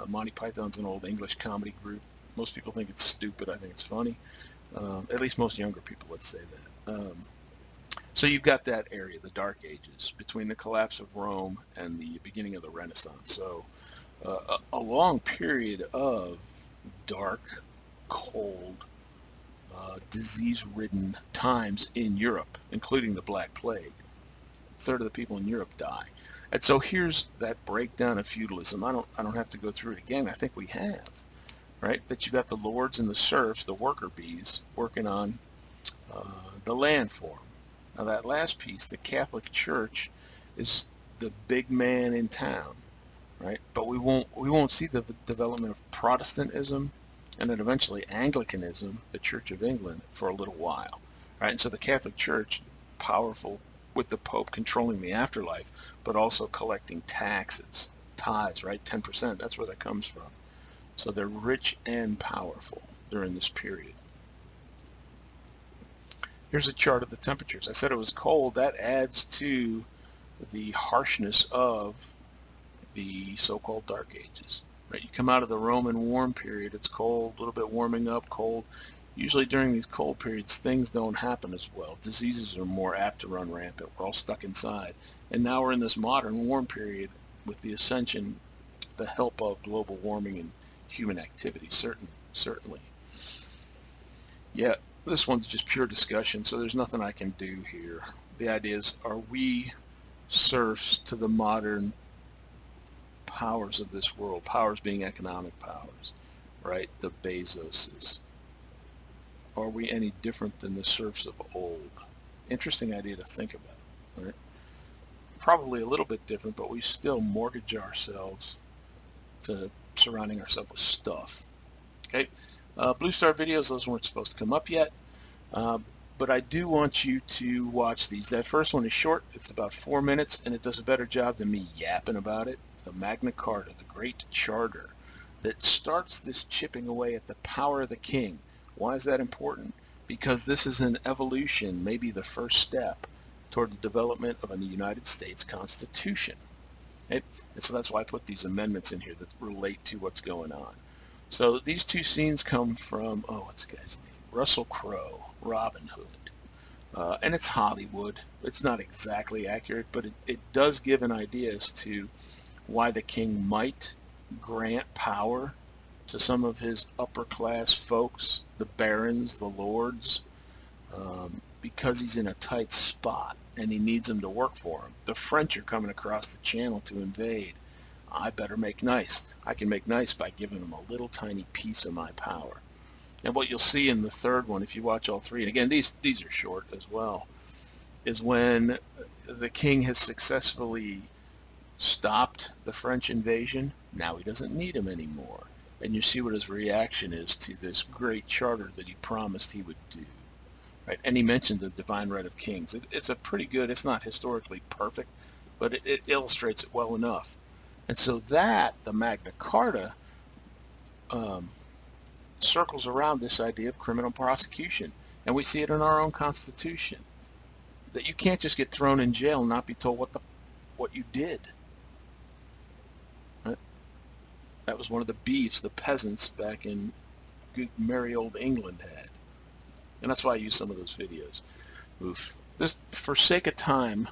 S1: Monty Python's an old English comedy group. Most people think it's stupid. I think it's funny. At least most younger people would say that. So you've got that area, the Dark Ages, between the collapse of Rome and the beginning of the Renaissance. So a long period of dark, cold, disease-ridden times in Europe, including the Black Plague. A third of the people in Europe die. And so here's that breakdown of feudalism. I don't have to go through it again. I think we have, right? That you've got the lords and the serfs, the worker bees, working on the land for them. Now that last piece, the Catholic Church, is the big man in town, right? But we won't see the development of Protestantism and then eventually Anglicanism, the Church of England, for a little while, right? And so the Catholic Church, powerful with the Pope controlling the afterlife, but also collecting taxes, tithes, right? 10%, that's where that comes from. So they're rich and powerful during this period. Here's a chart of the temperatures. I said it was cold. That adds to the harshness of the so-called Dark Ages. Right? You come out of the Roman warm period, it's cold, a little bit warming up, cold. Usually during these cold periods, things don't happen as well. Diseases are more apt to run rampant. We're all stuck inside. And now we're in this modern warm period. with the ascension, the help of global warming and human activity, certainly. Yeah, this one's just pure discussion, so there's nothing I can do here. The idea is, are we serfs to the modern powers of this world, powers being economic powers, right? The Bezoses. Are we any different than the serfs of old? Interesting idea to think about, right? Probably a little bit different, but we still mortgage ourselves to surrounding ourselves with stuff. Okay, Blue Star videos, those weren't supposed to come up yet, but I do want you to watch these. That first one is short, it's about 4 minutes, and it does a better job than me yapping about it. The Magna Carta, the Great Charter, that starts this chipping away at the power of the king. Why is that important? Because this is an evolution, maybe the first step toward the development of a United States Constitution. Okay? And so that's why I put these amendments in here that relate to what's going on. So these two scenes come from, what's the guy's name? Russell Crowe, Robin Hood. And it's Hollywood. It's not exactly accurate, but it does give an idea as to why the king might grant power to some of his upper class folks, the barons, the lords, because he's in a tight spot and he needs them to work for him. The French are coming across the channel to invade. I better make nice. I can make nice by giving them a little tiny piece of my power. And what you'll see in the third one, if you watch all three, and again, these are short as well, is when the king has successfully stopped the French invasion. Now he doesn't need them anymore. And you see what his reaction is to this great charter that he promised he would do. Right? And he mentioned the divine right of kings. It's a pretty good, it's not historically perfect, but it illustrates it well enough. And so that, the Magna Carta, circles around this idea of criminal prosecution. And we see it in our own Constitution. That you can't just get thrown in jail and not be told what you did. Right? That was one of the beefs the peasants back in good merry old England had. And that's why I use some of those videos. Oof. Just for sake of time,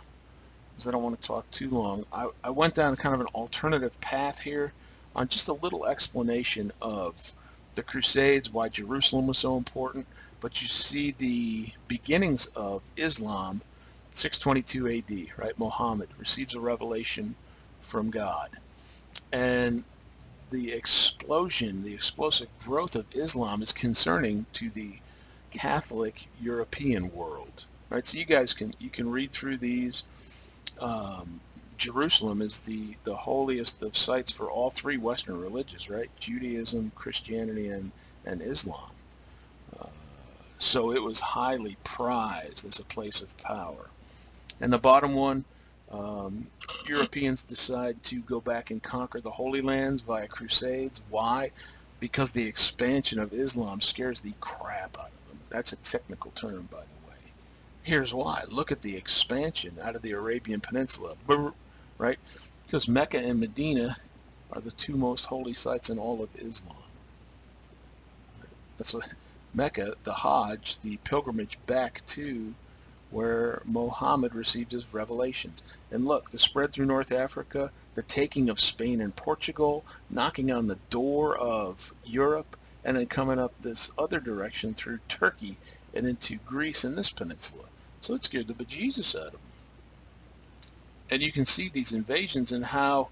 S1: because I don't want to talk too long, I went down kind of an alternative path here on just a little explanation of the Crusades, why Jerusalem was so important. But you see the beginnings of Islam, 622 AD, right? Muhammad receives a revelation from God. And the explosion, the explosive growth of Islam is concerning to the Catholic European world, right? So you guys can read through these. Jerusalem is the holiest of sites for all three Western religions, right? Judaism, Christianity, and Islam. So it was highly prized as a place of power. And the bottom one, Europeans decide to go back and conquer the Holy Lands via crusades. Why? Because the expansion of Islam scares the crap out of them. That's a technical term, by the way. Here's why. Look at the expansion out of the Arabian Peninsula, right? Because Mecca and Medina are the two most holy sites in all of Islam. That's what Mecca, the Hajj, the pilgrimage back to where Muhammad received his revelations. And look, the spread through North Africa, the taking of Spain and Portugal, knocking on the door of Europe, and then coming up this other direction through Turkey and into Greece and this peninsula. So it scared the bejesus out of them. And you can see these invasions and how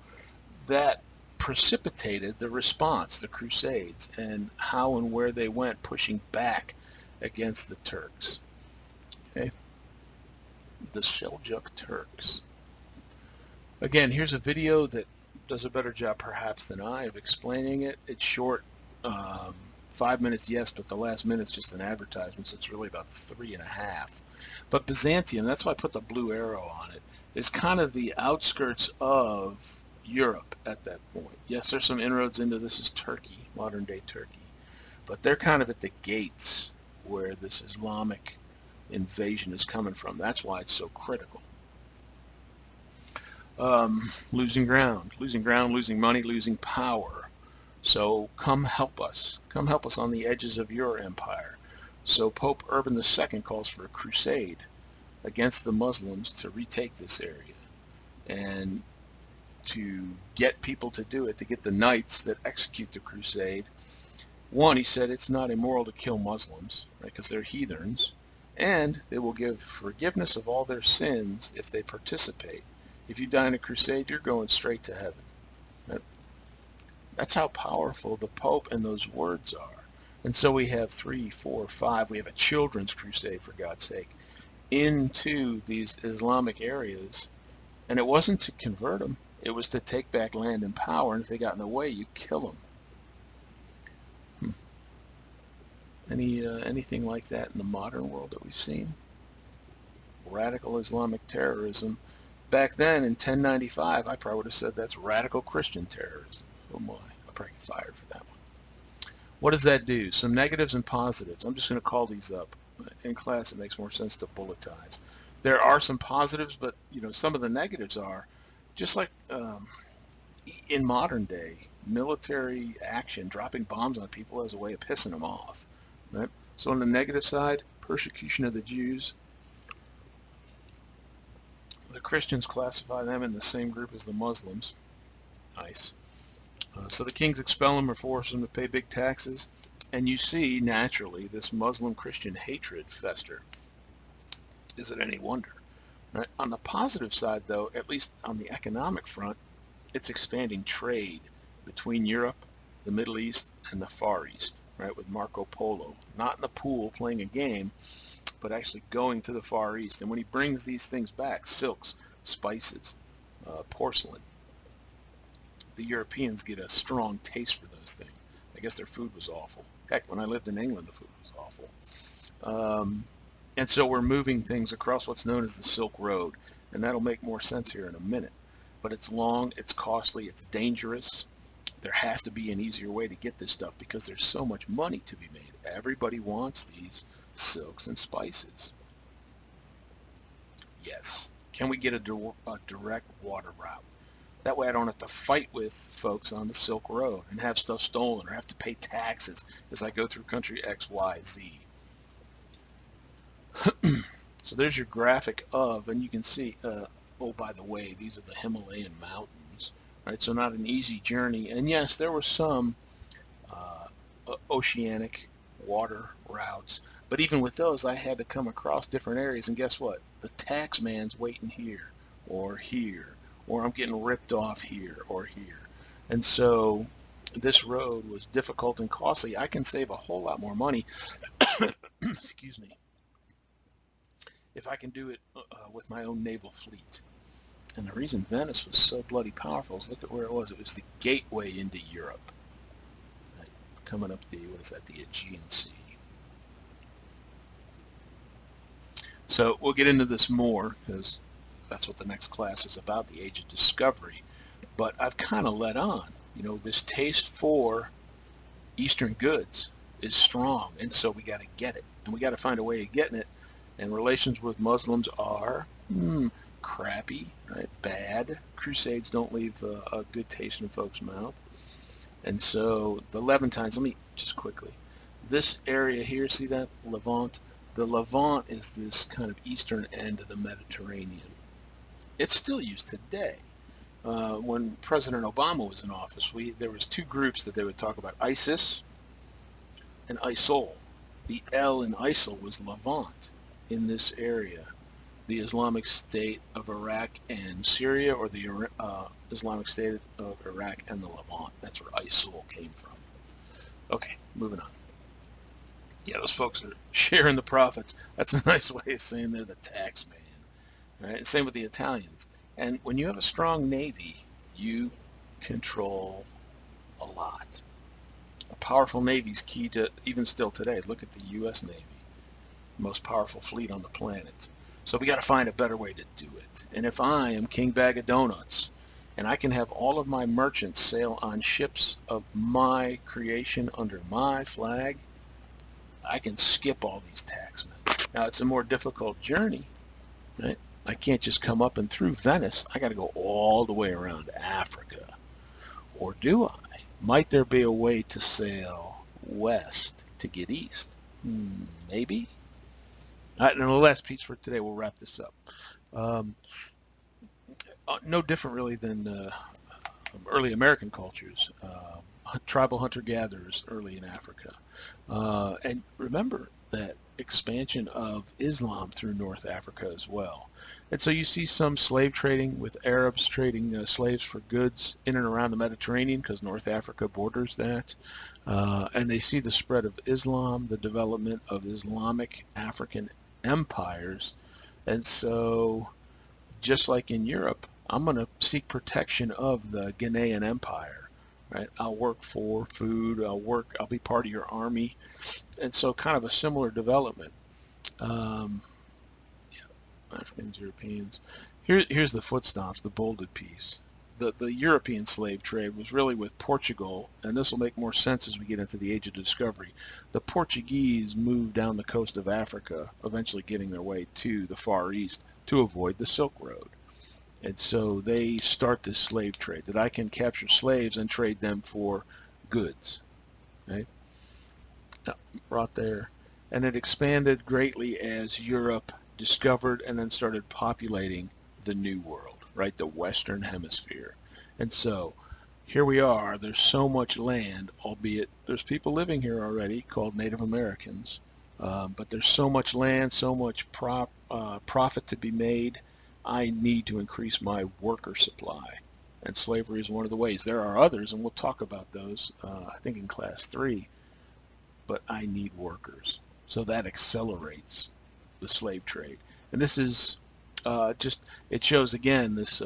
S1: that precipitated the response, the Crusades, and how and where they went pushing back against the Turks. Okay? The Seljuk Turks. Again, here's a video that does a better job perhaps than I of explaining it. It's short, 5 minutes, yes, but the last minute's just an advertisement, so it's really about 3.5. But Byzantium, that's why I put the blue arrow on it, is kind of the outskirts of Europe at that point. Yes, there's some inroads into this is Turkey, modern day Turkey, but they're kind of at the gates where this Islamic invasion is coming from. That's why it's so critical. Losing ground, losing money, losing power. So come help us on the edges of your empire. So Pope Urban II calls for a crusade against the Muslims to retake this area. And to get people to do it, to get the knights that execute the crusade. One, he said it's not immoral to kill Muslims, right, because they're heathens, and they will give forgiveness of all their sins if they participate. If you die in a crusade, you're going straight to heaven. Right? That's how powerful the Pope and those words are. And so we have 3, 4, 5. We have a children's crusade, for God's sake, into these Islamic areas. And it wasn't to convert them. It was to take back land and power. And if they got in the way, you kill them. Anything like that in the modern world that we've seen? Radical Islamic terrorism. Back then in 1095, I probably would have said that's radical Christian terrorism. Oh my, I'll probably get fired for that one. What does that do? Some negatives and positives. I'm just going to call these up. In class, it makes more sense to bulletize. There are some positives, but some of the negatives are just like in modern day military action, dropping bombs on people as a way of pissing them off. Right? So on the negative side, persecution of the Jews. The Christians classify them in the same group as the Muslims. Nice. So the kings expel them or force them to pay big taxes. And you see, naturally, this Muslim-Christian hatred fester. Is it any wonder? Right? On the positive side, though, at least on the economic front, it's expanding trade between Europe, the Middle East, and the Far East, right, with Marco Polo. Not in the pool playing a game, but actually going to the Far East. And when he brings these things back, silks, spices, porcelain, the Europeans get a strong taste for those things. I guess their food was awful. Heck, when I lived in England, the food was awful. And so we're moving things across what's known as the Silk Road. And that'll make more sense here in a minute. But it's long, it's costly, it's dangerous. There has to be an easier way to get this stuff because there's so much money to be made. Everybody wants these silks and spices. Yes. Can we get a direct water route? That way I don't have to fight with folks on the Silk Road and have stuff stolen or have to pay taxes as I go through country X, Y, Z. So there's your graphic of, and you can see, oh, by the way, these are the Himalayan mountains, right? So not an easy journey. And yes, there were some oceanic water routes, but even with those, I had to come across different areas. And guess what? The tax man's waiting here, or I'm getting ripped off here or here. And so this road was difficult and costly. I can save a whole lot more money, excuse me, if I can do it with my own naval fleet. And the reason Venice was so bloody powerful is look at where it was. It was the gateway into Europe. Right? Coming up the Aegean Sea. So we'll get into this more because that's what the next class is about, the Age of Discovery. But I've kind of let on. This taste for Eastern goods is strong, and so we got to get it. And we got to find a way of getting it. And relations with Muslims are crappy, right? Bad. Crusades don't leave a good taste in folks' mouth. And so the Levantines, let me just quickly. This area here, see that? Levant? The Levant is this kind of eastern end of the Mediterranean. It's still used today. When President Obama was in office, there was two groups that they would talk about, ISIS and ISIL. The L in ISIL was Levant in this area. The Islamic State of Iraq and Syria, or the Islamic State of Iraq and the Levant. That's where ISIL came from. Okay, moving on. Yeah, those folks are sharing the profits. That's a nice way of saying they're the tax man. Right? Same with the Italians. And when you have a strong navy, you control a lot. A powerful navy is key to, even still today, look at the U.S. Navy, most powerful fleet on the planet. So we got to find a better way to do it. And if I am King Bag of Donuts, and I can have all of my merchants sail on ships of my creation under my flag, I can skip all these taxmen. Now, it's a more difficult journey, right? I can't just come up and through Venice. I got to go all the way around Africa. Or do I? Might there be a way to sail west to get east? Maybe. All right, and the last piece for today, we'll wrap this up. no different really than early American cultures, tribal hunter-gatherers early in Africa. And remember that expansion of Islam through North Africa as well. And so you see some slave trading with Arabs trading slaves for goods in and around the Mediterranean because North Africa borders that. And they see the spread of Islam, the development of Islamic African empires. And so just like in Europe, I'm going to seek protection of the Ghanaian Empire, right? I'll work for food, I'll be part of your army. And so kind of a similar development. Yeah, Africans, Europeans. Here's the foot stomps, the bolded piece. The European slave trade was really with Portugal, and this will make more sense as we get into the Age of Discovery. The Portuguese moved down the coast of Africa, eventually getting their way to the Far East to avoid the Silk Road. And so they start this slave trade, that I can capture slaves and trade them for goods. Right? Brought there. And it expanded greatly as Europe discovered and then started populating the New World, right? The Western Hemisphere. And so here we are. There's so much land, albeit there's people living here already called Native Americans. But there's so much land, so much profit to be made. I need to increase my worker supply, and slavery is one of the ways. There are others, and we'll talk about those, I think, in class 3, but I need workers. So that accelerates the slave trade. And this is it shows again this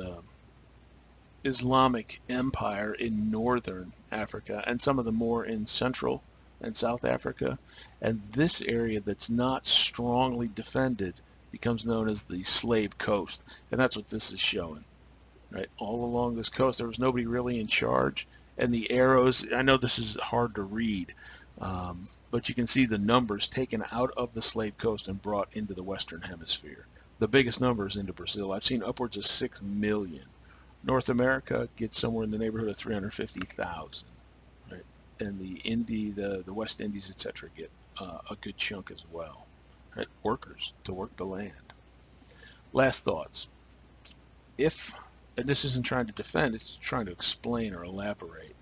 S1: Islamic empire in northern Africa and some of the more in Central and South Africa. And this area that's not strongly defended becomes known as the slave coast, and that's what this is showing, right? All along this coast there was nobody really in charge, and the arrows, I know this is hard to read, but you can see the numbers taken out of the slave coast and brought into the Western Hemisphere. The biggest numbers into Brazil. I've seen upwards of 6 million. North America gets somewhere in the neighborhood of 350,000, right? And the West Indies, etc., get a good chunk as well. Right? Workers to work the land. Last thoughts. And this isn't trying to defend, it's trying to explain or elaborate.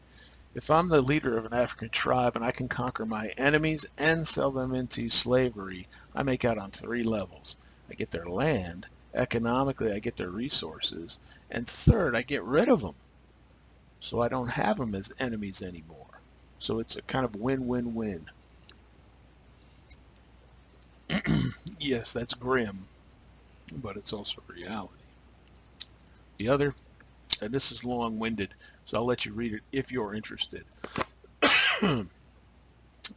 S1: If I'm the leader of an African tribe and I can conquer my enemies and sell them into slavery, I make out on 3 levels. I get their land, economically I get their resources, and third, I get rid of them. So I don't have them as enemies anymore. So it's a kind of win-win-win. Yes, that's grim, but it's also reality. The other, and this is long-winded, so I'll let you read it if you're interested.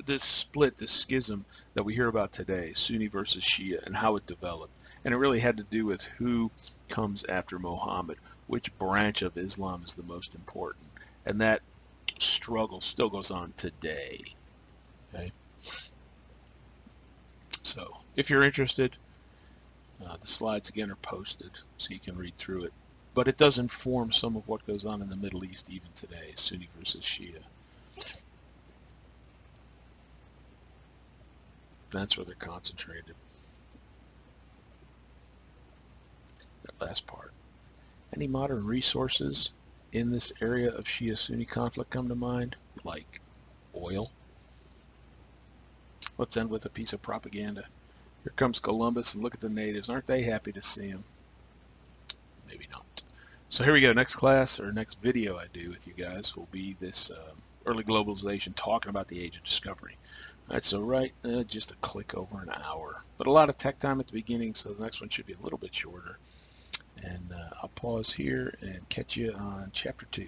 S1: This split, this schism that we hear about today, Sunni versus Shia, and how it developed. And it really had to do with who comes after Muhammad, which branch of Islam is the most important. And that struggle still goes on today. Okay? So if you're interested, the slides again are posted so you can read through it. But it does inform some of what goes on in the Middle East even today, Sunni versus Shia. That's where they're concentrated. That last part. Any modern resources in this area of Shia-Sunni conflict come to mind? Like oil? Let's end with a piece of propaganda. Here comes Columbus, and look at the natives. Aren't they happy to see him? Maybe not. So here we go. Next class, or next video I do with you guys, will be this early globalization, talking about the Age of Discovery. All right, so just a click over an hour. But a lot of tech time at the beginning, so the next one should be a little bit shorter. And I'll pause here and catch you on Chapter 2.